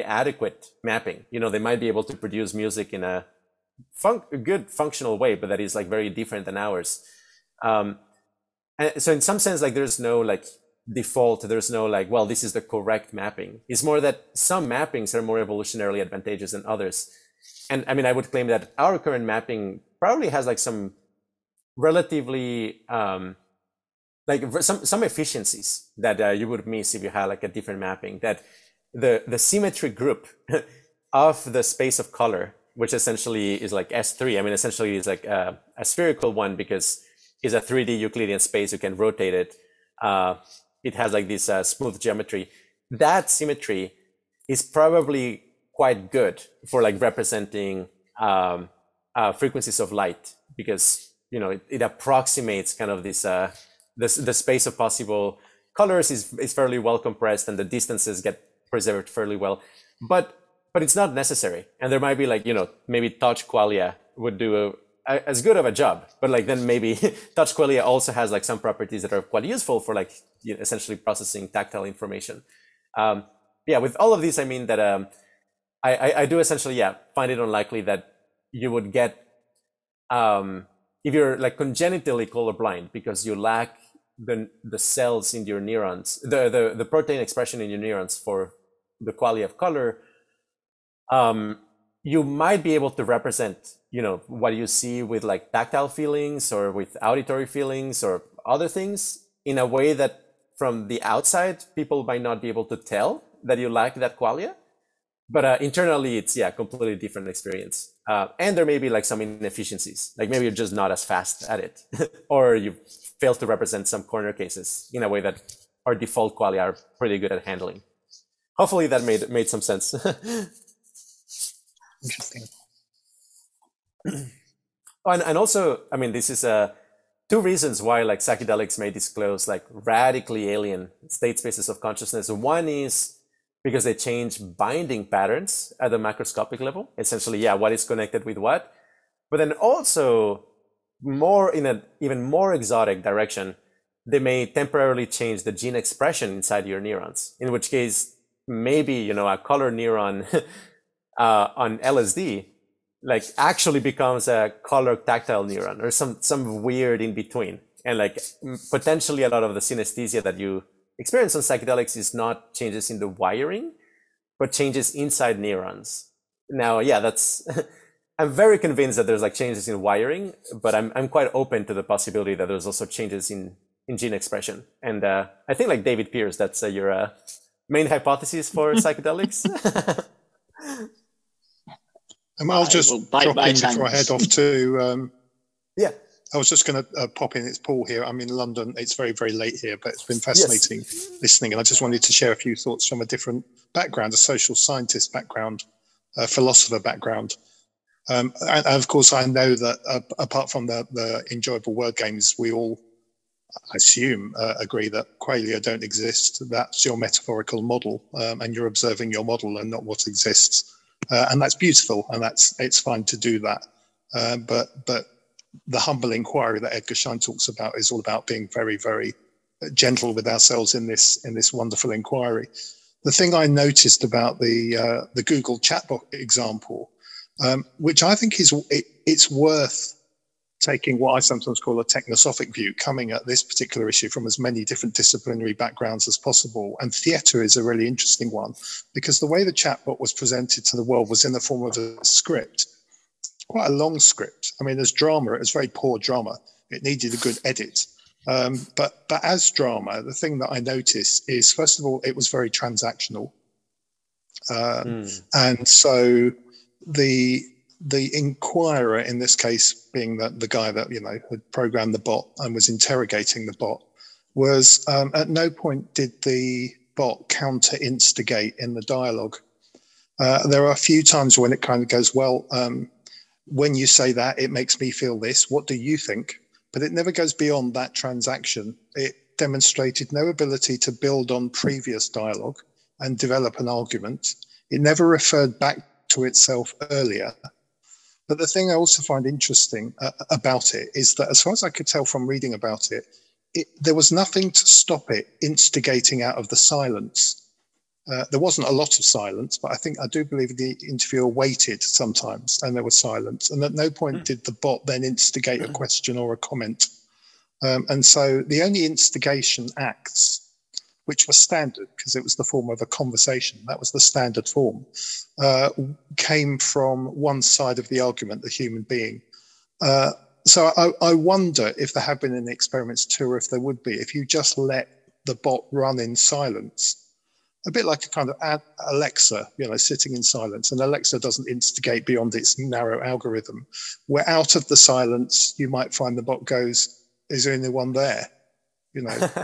adequate mapping. They might be able to produce music in a good functional way, but that is like very different than ours. And so in some sense, like there's no like default, there's no like, well, this is the correct mapping. It's more that some mappings are more evolutionarily advantageous than others. And I mean, I would claim that our current mapping probably has like some relatively some efficiencies that you would miss if you had like a different mapping. That the symmetry group of the space of color, which essentially is like S3. I mean, essentially is like a spherical one because it's a 3D Euclidean space. You can rotate it. It has like this smooth geometry. That symmetry is probably quite good for like representing frequencies of light, because it approximates kind of this the space of possible colors is fairly well compressed, and the distances get preserved fairly well. But it's not necessary, and there might be like maybe touch qualia would do as good of a job, but like then maybe touch qualia also has like some properties that are quite useful for like essentially processing tactile information. With all of these, I mean that I do essentially find it unlikely that you would get if you're like congenitally colorblind because you lack the cells in your neurons, the protein expression in your neurons for the quality of color. You might be able to represent, what you see with like tactile feelings or with auditory feelings or other things in a way that from the outside, people might not be able to tell that you lack that qualia. But internally, it's completely different experience. And there may be like some inefficiencies, like maybe you're just not as fast at it, or you fail to represent some corner cases in a way that our default qualia are pretty good at handling. Hopefully that made some sense. Interesting. And also, I mean, this is two reasons why like psychedelics may disclose like radically alien state spaces of consciousness. One is because they change binding patterns at the macroscopic level, essentially, what is connected with what. But then also more in an even more exotic direction, they may temporarily change the gene expression inside your neurons, in which case maybe, a color neuron on LSD like actually becomes a color tactile neuron or some weird in between. And like potentially a lot of the synesthesia that you experience on psychedelics is not changes in the wiring, but changes inside neurons. Now, yeah, that's, I'm very convinced that there's like changes in wiring, but I'm quite open to the possibility that there's also changes in gene expression. And I think like David Pierce, that's your main hypothesis for psychedelics. I'll just drop in before I head off to, yeah. I was just going to pop in. It's Paul here. I'm in London. It's very, very late here, but it's been fascinating listening. And I just wanted to share a few thoughts from a different background, a social scientist background, a philosopher background. And of course, I know that apart from the enjoyable word games, we all, I assume, agree that qualia don't exist. That's your metaphorical model, and you're observing your model and not what exists. And that's beautiful, and it's fine to do that. But the humble inquiry that Edgar Schein talks about is all about being very, very gentle with ourselves in this wonderful inquiry. The thing I noticed about the Google chatbot example, which I think it's worth taking what I sometimes call a technosophic view, coming at this particular issue from as many different disciplinary backgrounds as possible. And theatre is a really interesting one, because the way the chatbot was presented to the world was in the form of a script. Quite a long script. I mean, as drama, it was very poor drama. It needed a good edit. But as drama, the thing that I noticed is, first of all, it was very transactional. And so the inquirer, in this case, being the guy that, had programmed the bot and was interrogating the bot, was at no point did the bot counter-instigate in the dialogue. There are a few times when it kind of goes, well, when you say that, it makes me feel this. What do you think? But it never goes beyond that transaction. It demonstrated no ability to build on previous dialogue and develop an argument. It never referred back to itself earlier. But the thing I also find interesting about it is that, as far as I could tell from reading about it, there was nothing to stop it instigating out of the silence. There wasn't a lot of silence, but I do believe the interviewer waited sometimes and there was silence. And at no point did the bot then instigate a question or a comment. And so the only instigation acts, which was standard because it was the form of a conversation, that was the standard form, came from one side of the argument, the human being. So I wonder if there have been any experiments too, or if there would be, if you just let the bot run in silence, a bit like a kind of Alexa, sitting in silence, and Alexa doesn't instigate beyond its narrow algorithm. Where out of the silence, you might find the bot goes, is there anyone there?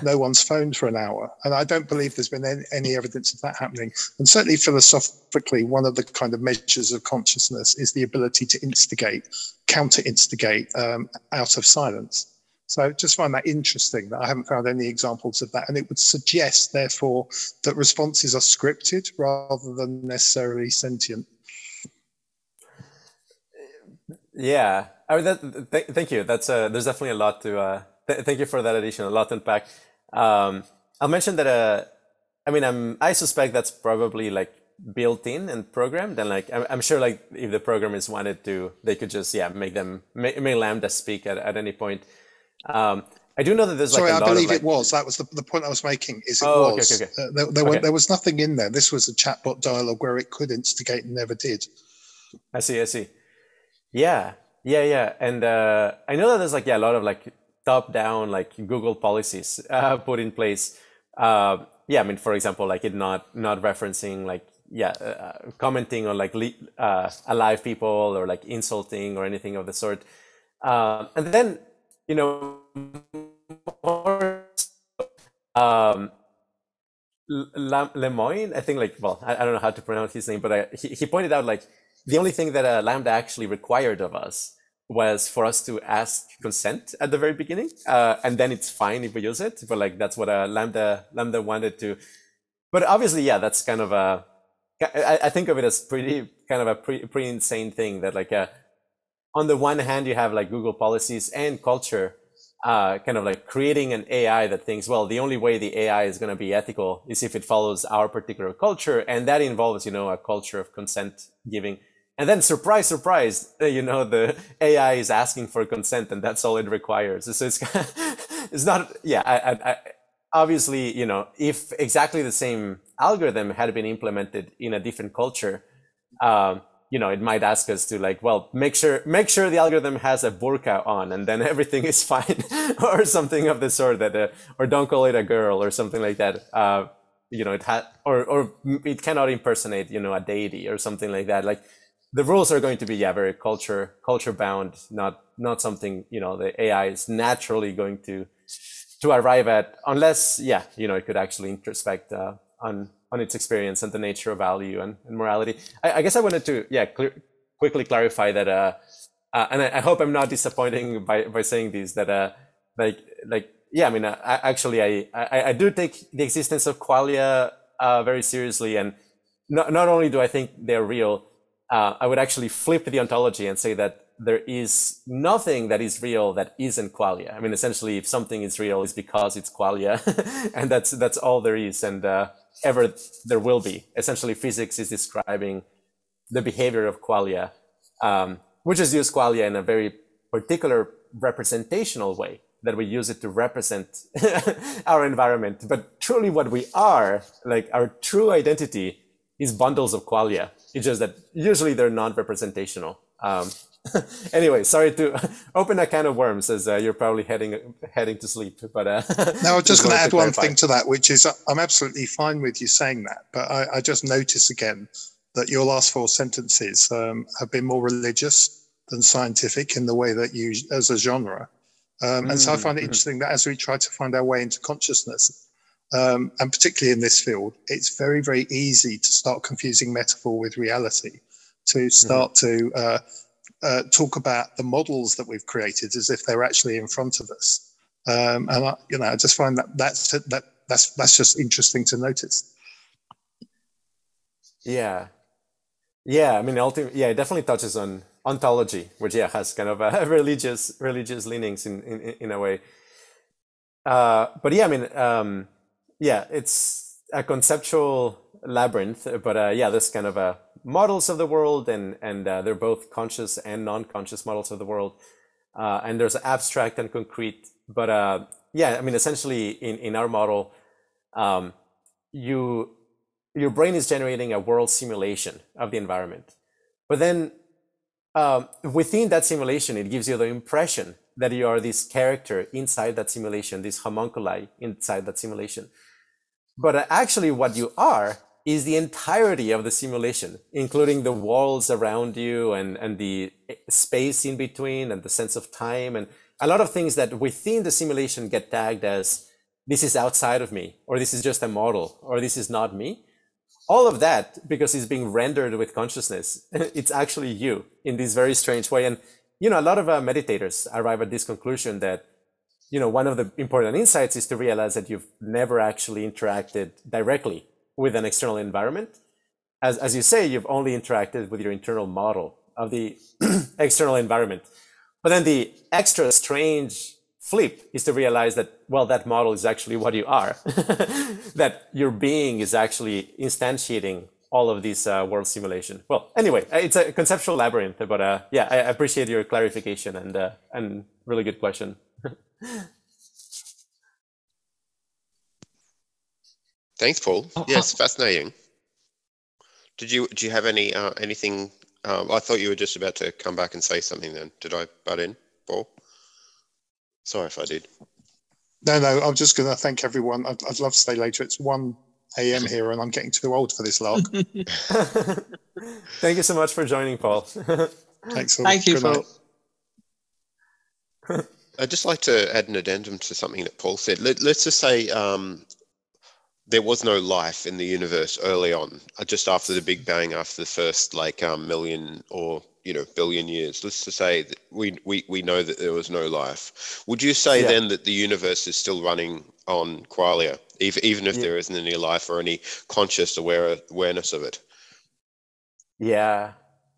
No one's phoned for an hour. And I don't believe there's been any evidence of that happening. And certainly philosophically, one of the kind of measures of consciousness is the ability to instigate, counter-instigate out of silence. So I just find that interesting that I haven't found any examples of that. And it would suggest, therefore, that responses are scripted rather than necessarily sentient. Yeah, thank you. That's there's definitely a lot to. Thank you for that addition. A lot to unpack. I'll mention that. I suspect that's probably like built in and programmed, and like I'm sure like if the programmers wanted to, they could just make LaMDA speak at any point. I do know that there's Sorry, like a I lot believe of, like, it was. That was the point I was making. Is it oh, was. Okay. There was nothing in there. This was a chatbot dialogue where it could instigate and never did. I see. Yeah. And I know that there's like a lot of like top-down like Google policies put in place. For example, like it not referencing like commenting on like alive people or like insulting or anything of the sort. And then Lemoyne, I think I don't know how to pronounce his name, but he pointed out like the only thing that LaMDA actually required of us was for us to ask consent at the very beginning, and then it's fine if we use it. But like that's what LaMDA wanted to. But obviously, that's kind of I think of it as pretty insane thing that like on the one hand you have like Google policies and culture, kind of like creating an AI that thinks, well, the only way the AI is going to be ethical is if it follows our particular culture, and that involves a culture of consent giving. And then surprise, the AI is asking for consent, and that's all it requires. So it's not, obviously, you know, if exactly the same algorithm had been implemented in a different culture, you know, it might ask us to like, well, make sure the algorithm has a burqa on, and then everything is fine, or something of the sort, that, or don't call it a girl, or something like that. You know, it had, or it cannot impersonate, you know, a deity or something like that. Like, the rules are going to be, yeah, very culture bound, not something, you know, the AI is naturally going to arrive at, unless, yeah, you know, it could actually introspect on its experience and the nature of value and morality. I guess I wanted to, yeah, quickly clarify that, and I hope I'm not disappointing by saying this, that like yeah, I mean, actually I do take the existence of qualia very seriously, and not only do I think they're real, I would actually flip the ontology and say that there is nothing that is real that isn't qualia. I mean, essentially, if something is real, it's because it's qualia, and that's all there is, and ever there will be. Essentially, physics is describing the behavior of qualia. We just use qualia in a very particular representational way, that we use it to represent our environment. But truly what we are, like our true identity, is bundles of qualia. It's just that usually they're non-representational. Anyway, sorry to open a can of worms, as you're probably heading to sleep. But no, I'm just going to add one thing to that, which is I'm absolutely fine with you saying that, but I just notice again that your last four sentences have been more religious than scientific in the way that you, as a genre. And so I find it interesting that as we try to find our way into consciousness, and particularly in this field, it's very, very easy to start confusing metaphor with reality, to start to talk about the models that we've created as if they're actually in front of us. And I just find that's just interesting to notice. Yeah. I mean, it definitely touches on ontology, which has kind of a religious leanings in a way. But yeah, I mean, it's a conceptual labyrinth, but there's kind of models of the world, and they're both conscious and non-conscious models of the world, and there's abstract and concrete. But I mean, essentially in our model, your brain is generating a world simulation of the environment, but then within that simulation, it gives you the impression that you are this character inside that simulation, this homunculi inside that simulation. But actually what you are is the entirety of the simulation, including the walls around you and the space in between and the sense of time, and a lot of things that within the simulation get tagged as this is outside of me, or this is just a model, or this is not me. All of that, because it's being rendered with consciousness, it's actually you in this very strange way. And, a lot of meditators arrive at this conclusion that, one of the important insights is to realize that you've never actually interacted directly with an external environment. As you say, you've only interacted with your internal model of the external environment. But then the extra strange flip is to realize that, well, that model is actually what you are, that your being is actually instantiating all of this world simulation. Well, anyway, it's a conceptual labyrinth, but I appreciate your clarification and really good question. Thanks, Paul. Yes, fascinating. Do you have anything? I thought you were just about to come back and say something then. Did I butt in, Paul? Sorry if I did. No, I'm just going to thank everyone. I'd love to stay later. It's 1 a.m. here and I'm getting too old for this lark. Thank you so much for joining, Paul. Thanks. Thank you, Paul. I'd just like to add an addendum to something that Paul said. Let's just say there was no life in the universe early on, just after the Big Bang, after the first million or billion years. Let's just say that we know that there was no life. Would you say then that the universe is still running on qualia, even if there isn't any life or any conscious awareness of it? Yeah.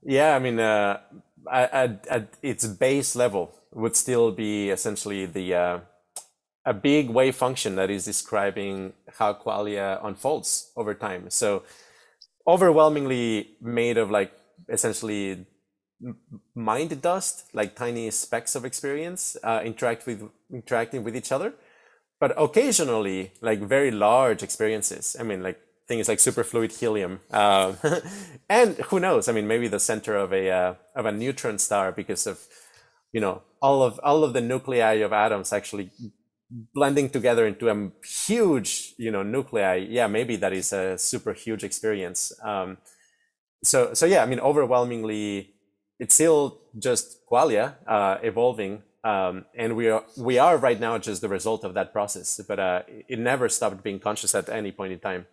I mean, at its base level would still be essentially a big wave function that is describing how qualia unfolds over time. So overwhelmingly made of essentially mind dust, like tiny specks of experience interacting with each other. but occasionally like very large experiences. I mean, like things like superfluid helium, and who knows? I mean, maybe the center of a neutron star, because of, you know, all of the nuclei of atoms actually blending together into a huge, you know, nuclei. Yeah, maybe that is a super huge experience. So yeah, I mean, overwhelmingly, it's still just qualia evolving, and we are right now just the result of that process. But it never stopped being conscious at any point in time.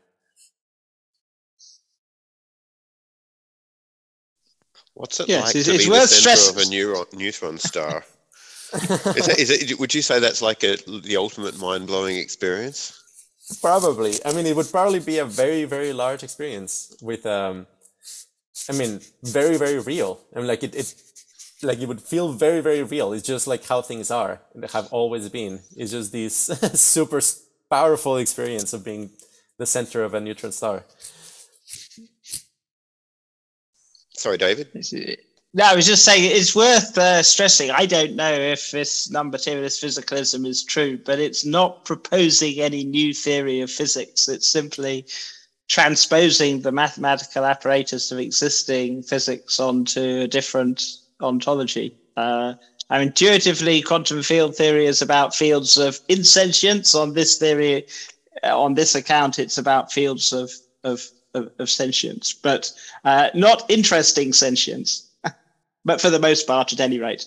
What's it Yes, like it's to be the worth center of a neutron star? Would you say that's like the ultimate mind-blowing experience? Probably. I mean, it would probably be a very, very large experience with, I mean, very, very real. I mean, like it would feel very, very real. It's just like how things are and have always been. It's just this super powerful experience of being the center of a neutron star. Sorry, David. No, I was just saying it's worth stressing. I don't know if this non-materialist physicalism is true, but it's not proposing any new theory of physics. It's simply transposing the mathematical apparatus of existing physics onto a different ontology. Intuitively, quantum field theory is about fields of insentience. On this theory, on this account, it's about fields of sentience, but not interesting sentience. But for the most part, at any rate.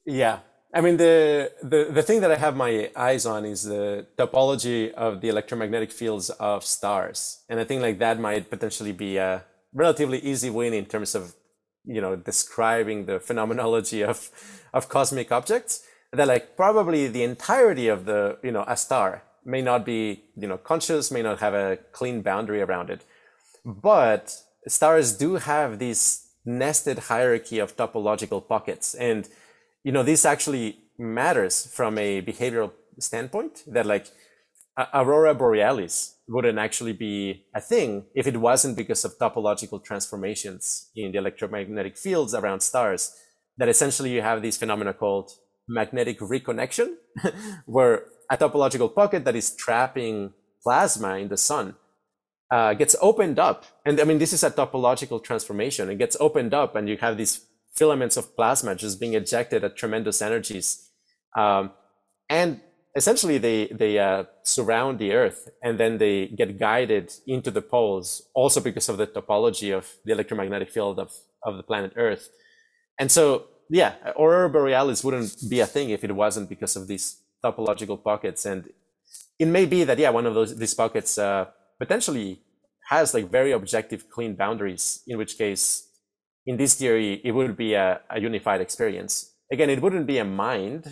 Yeah. I mean, the thing that I have my eyes on is the topology of the electromagnetic fields of stars. And I think like that might potentially be a relatively easy win in terms of, you know, describing the phenomenology of cosmic objects. That like probably the entirety of the, you know, a star may not be, you know, conscious, may not have a clean boundary around it. But stars do have this nested hierarchy of topological pockets. And, you know, this actually matters from a behavioral standpoint, that like Aurora Borealis wouldn't actually be a thing if it wasn't because of topological transformations in the electromagnetic fields around stars, that essentially you have this phenomena called magnetic reconnection, where a topological pocket that is trapping plasma in the sun gets opened up. And I mean, this is a topological transformation. It gets opened up and you have these filaments of plasma just being ejected at tremendous energies. And essentially they surround the Earth, and then they get guided into the poles, also because of the topology of the electromagnetic field of the planet Earth. And so, yeah, Aurora Borealis wouldn't be a thing if it wasn't because of these topological pockets. And it may be that, yeah, one of these pockets potentially has like very objective clean boundaries, in which case, in this theory, it would be a unified experience. Again, it wouldn't be a mind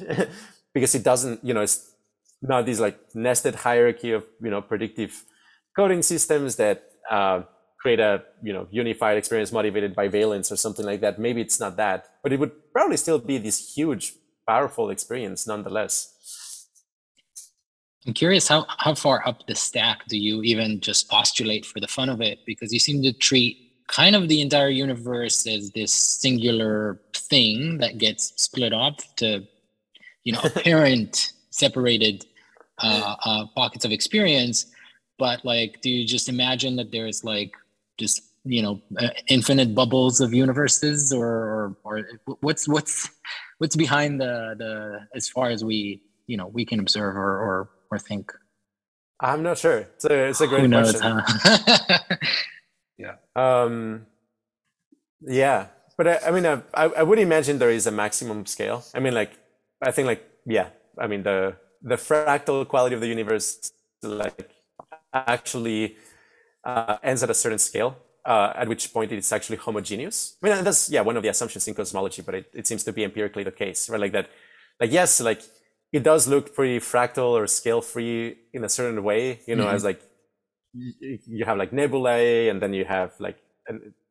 because it doesn't, you know, it's not this like nested hierarchy of, you know, predictive coding systems that create a, you know, unified experience motivated by valence or something like that. Maybe it's not that, but it would probably still be this huge, powerful experience nonetheless. I'm curious, how far up the stack do you even just postulate for the fun of it? Because you seem to treat kind of the entire universe as this singular thing that gets split up to, you know, apparent separated pockets of experience. But like, do you just imagine that there's like just, you know, infinite bubbles of universes, or what's behind the as far as we, you know, we can observe or think? I'm not sure. It's a great Who knows, question. huh? Yeah. Yeah. But I mean, I would imagine there is a maximum scale. I mean, like, I think like, yeah, I mean, the fractal quality of the universe, like, actually ends at a certain scale, at which point it's actually homogeneous. I mean, that's, yeah, one of the assumptions in cosmology, but it seems to be empirically the case, right? Like that, like, yes, like, it does look pretty fractal or scale free in a certain way, you know, as like, you have like nebulae, and then you have like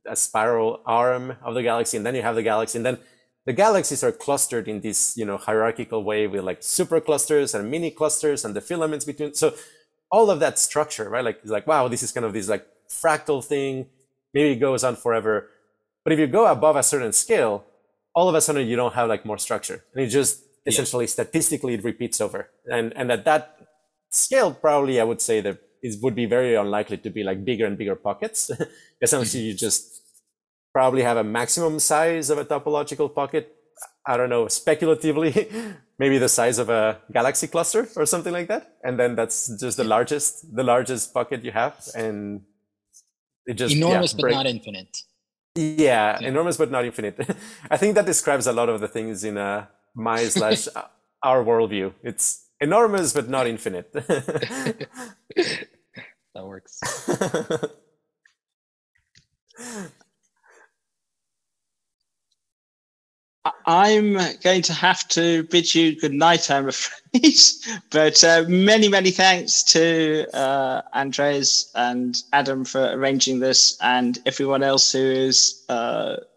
a spiral arm of the galaxy, and then you have the galaxy, and then the galaxies are clustered in this, you know, hierarchical way with like superclusters and mini clusters and the filaments between. So all of that structure, right? Like, it's like, wow, this is kind of this like fractal thing. Maybe it goes on forever. But if you go above a certain scale, all of a sudden you don't have like more structure, and it just essentially statistically it repeats over. And at that scale, probably I would say that it would be very unlikely to be like bigger and bigger pockets. Essentially, you just probably have a maximum size of a topological pocket. I don't know, speculatively, maybe the size of a galaxy cluster or something like that. And then that's just the largest pocket you have. And it just enormous, but not infinite. Yeah, enormous, but not infinite. I think that describes a lot of the things in my/our worldview. It's enormous, but not infinite. That works. I'm going to have to bid you good night, I'm afraid. But many, many thanks to Andrés and Adam for arranging this, and everyone else who is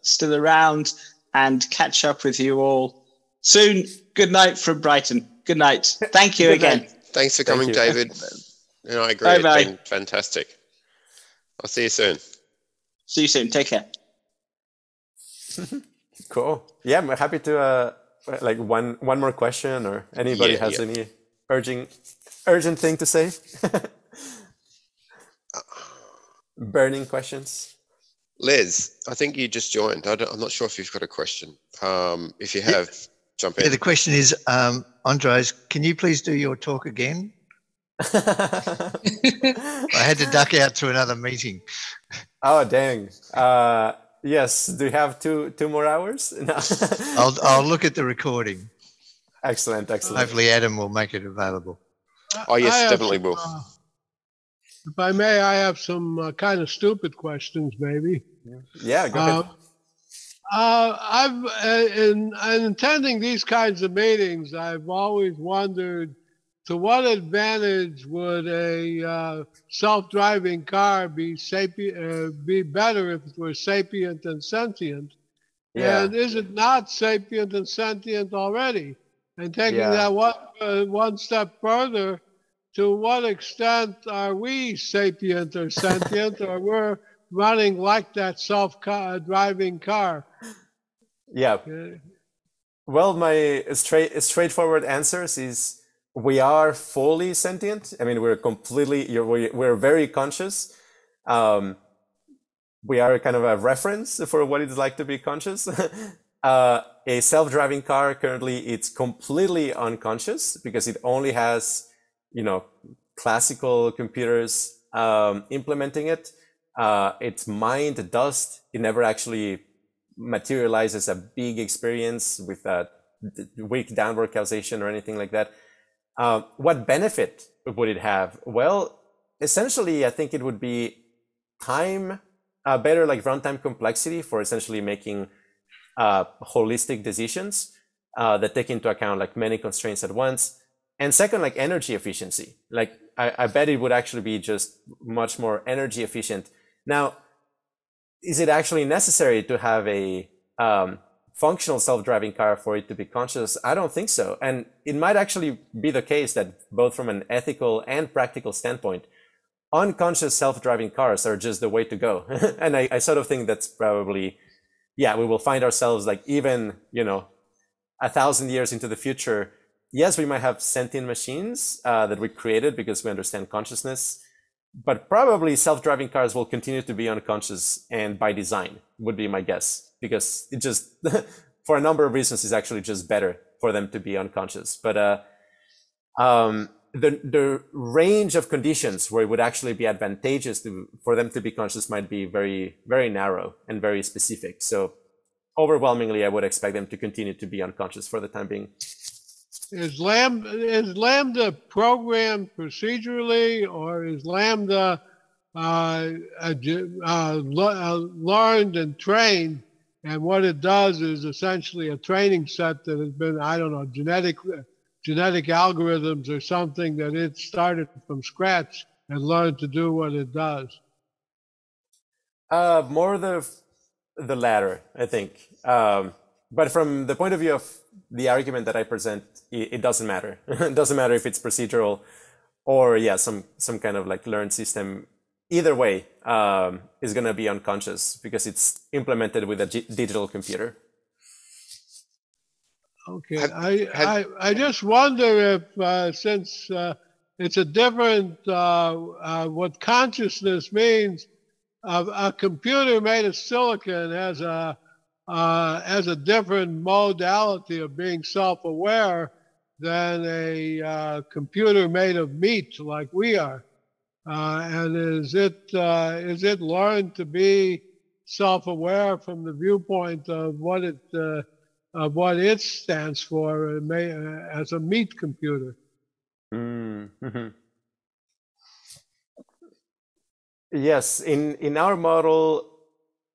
still around, and catch up with you all soon. Good night from Brighton. Good night. Thank you again. Thanks for coming, David. And I agree. Bye-bye. It's been fantastic. I'll see you soon. See you soon. Take care. Cool. Yeah, I'm happy to like one more question, or anybody has any urgent thing to say. Burning questions. Liz, I think you just joined. I'm not sure if you've got a question. If you have, jump in. Yeah, the question is, Andrés, can you please do your talk again? I had to duck out to another meeting. Oh, dang. Yes. Do you have two more hours? No. I'll look at the recording. Excellent. Hopefully Adam will make it available. Oh, yes, definitely will. If I may, I have some kind of stupid questions, maybe. Yeah, go ahead. I've in attending these kinds of meetings, I've always wondered, to what advantage would a self-driving car be better if it were sapient and sentient? Yeah. And is it not sapient and sentient already? And taking that one step further, to what extent are we sapient or sentient, or we're running like that self-driving car? Yeah. Well, my straightforward answers is, we are fully sentient. I mean, we're we're very conscious. We are kind of a reference for what it's like to be conscious. A self-driving car currently, it's completely unconscious because it only has, classical computers implementing it. Its mind dust. It never actually materializes a big experience with a weak downward causation or anything like that. What benefit would it have? Well, essentially, I think it would be better like runtime complexity for essentially making holistic decisions that take into account like many constraints at once. And second, like energy efficiency. Like I bet it would actually be just much more energy efficient. Now, is it actually necessary to have a functional self-driving car for it to be conscious? I don't think so. And it might actually be the case that both from an ethical and practical standpoint, unconscious self-driving cars are just the way to go. And I sort of think that's probably, we will find ourselves like even, 1,000 years into the future. Yes, we might have sentient machines that we created because we understand consciousness, but probably self-driving cars will continue to be unconscious and by design would be my guess. Because it just, for a number of reasons, is actually just better for them to be unconscious. But the range of conditions where it would actually be advantageous for them to be conscious might be very, very narrow and very specific. So overwhelmingly, I would expect them to continue to be unconscious for the time being. Is LaMDA programmed procedurally, or is LaMDA learned and trained? And what it does is essentially a training set that has been, I don't know, genetic algorithms or something that it started from scratch and learned to do what it does. More the latter, I think. But from the point of view of the argument that I present, it doesn't matter. It doesn't matter if it's procedural or some kind of like learned system. Either way, is going to be unconscious because it's implemented with a digital computer. Okay, I just wonder if since it's a different what consciousness means. A computer made of silicon has a different modality of being self-aware than a computer made of meat like we are. And is it learned to be self-aware from the viewpoint of what it stands for as a meat computer? Mm-hmm. Yes, in our model,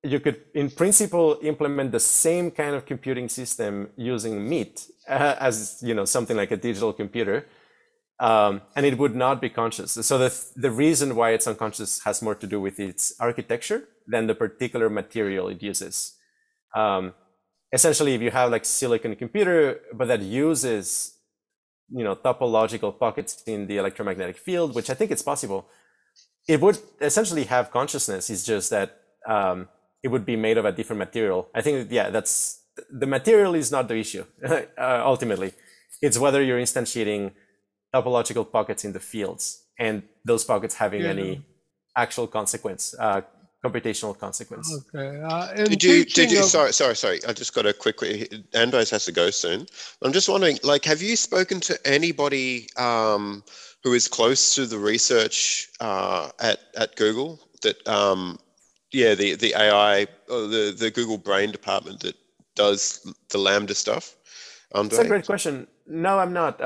you could, in principle, implement the same kind of computing system using meat as something like a digital computer, and it would not be conscious. So the reason why it's unconscious has more to do with its architecture than the particular material it uses. Essentially, if you have like silicon computer, but that uses topological pockets in the electromagnetic field, which I think it's possible, it would essentially have consciousness. It's just that it would be made of a different material. I think, that's the material is not the issue. Ultimately, it's whether you're instantiating topological pockets in the fields and those pockets having any actual consequence, computational consequence. Okay. Sorry. I just got a quick. Andrés has to go soon. I'm just wondering, have you spoken to anybody who is close to the research at Google that the AI or the Google Brain department that does the LaMDA stuff? Andrés? That's a great question. No, I'm not.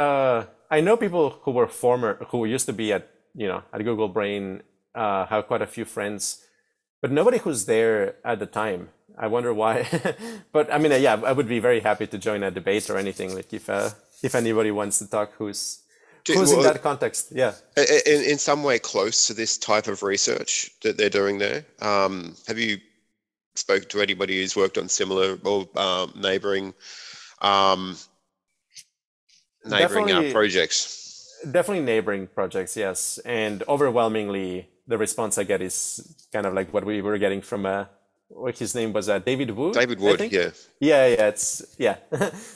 I know people who used to be at Google Brain, have quite a few friends, but nobody who's there at the time. I wonder why. But I mean, I would be very happy to join a debate or anything. Like if anybody wants to talk, who's in that context, in some way close to this type of research that they're doing there. Have you spoken to anybody who's worked on similar or neighboring projects? Definitely neighboring projects, yes. And overwhelmingly, the response I get is kind of like what we were getting from what his name was, David Wood. David Wood, yeah. It's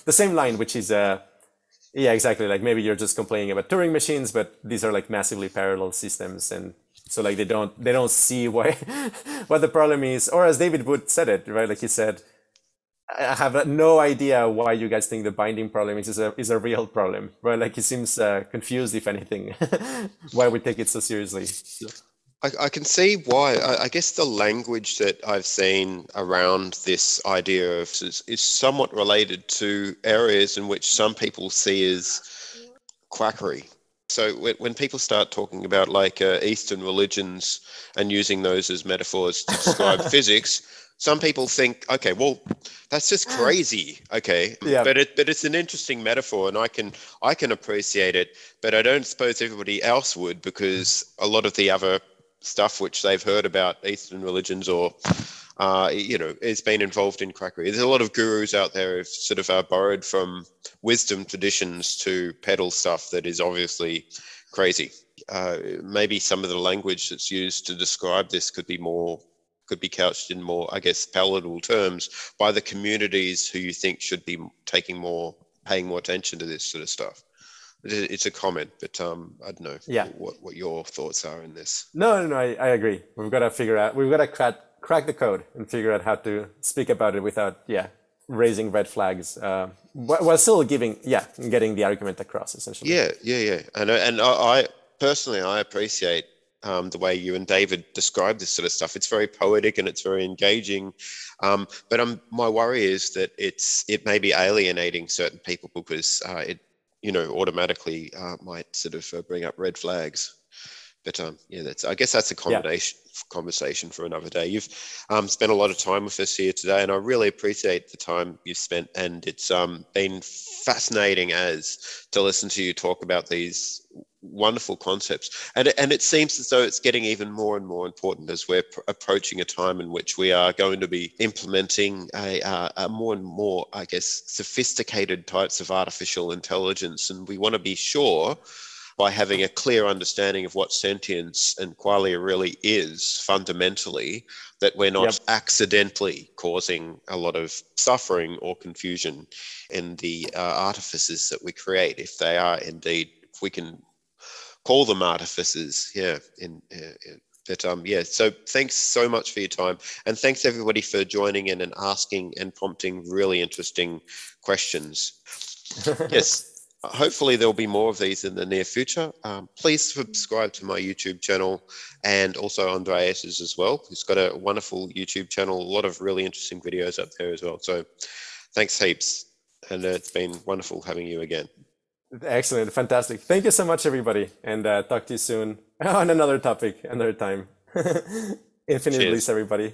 the same line, which is exactly, like maybe you're just complaining about Turing machines, but these are like massively parallel systems, and so like they don't see why what the problem is. Or as David Wood said it, right? Like he said, I have no idea why you guys think the binding problem is a real problem, right? Like he seems confused, if anything, why we take it so seriously. So. I can see why. I guess the language that I've seen around this idea of is somewhat related to areas in which some people see as quackery. So when people start talking about Eastern religions and using those as metaphors to describe physics, some people think, okay, well, that's just crazy. Okay, but it's an interesting metaphor, and I can appreciate it, but I don't suppose everybody else would, because a lot of the other stuff which they've heard about Eastern religions or has been involved in quackery. There's a lot of gurus out there who've sort of borrowed from wisdom traditions to peddle stuff that is obviously crazy. Maybe some of the language that's used to describe this could be couched in more, I guess, palatable terms by the communities who you think should be paying more attention to this sort of stuff. It's a comment, but I don't know what your thoughts are in this. No, I agree. We've got to crack the code and figure out how to speak about it without raising red flags, while still getting the argument across, essentially. Yeah. And I personally, I appreciate the way you and David describe this sort of stuff. It's very poetic and it's very engaging. But my worry is that it may be alienating certain people because it automatically might sort of bring up red flags. But I guess that's a conversation for another day. You've spent a lot of time with us here today, and I really appreciate the time you've spent. And it's been fascinating to listen to you talk about these wonderful concepts. And it seems as though it's getting even more and more important as we're approaching a time in which we are going to be implementing a more and more, I guess, sophisticated types of artificial intelligence. And we want to be sure by having a clear understanding of what sentience and qualia really is fundamentally, that we're not accidentally causing a lot of suffering or confusion in the artifices that we create, if they are indeed, if we can call them artifices. So thanks so much for your time, and thanks everybody for joining in and asking and prompting really interesting questions. Yes. Hopefully there'll be more of these in the near future. Please subscribe to my YouTube channel, and also Andrés's as well. He's got a wonderful YouTube channel, a lot of really interesting videos up there as well. So thanks heaps. And it's been wonderful having you again. Excellent. Fantastic. Thank you so much, everybody. And talk to you soon on another topic, another time. Infinite bliss, everybody.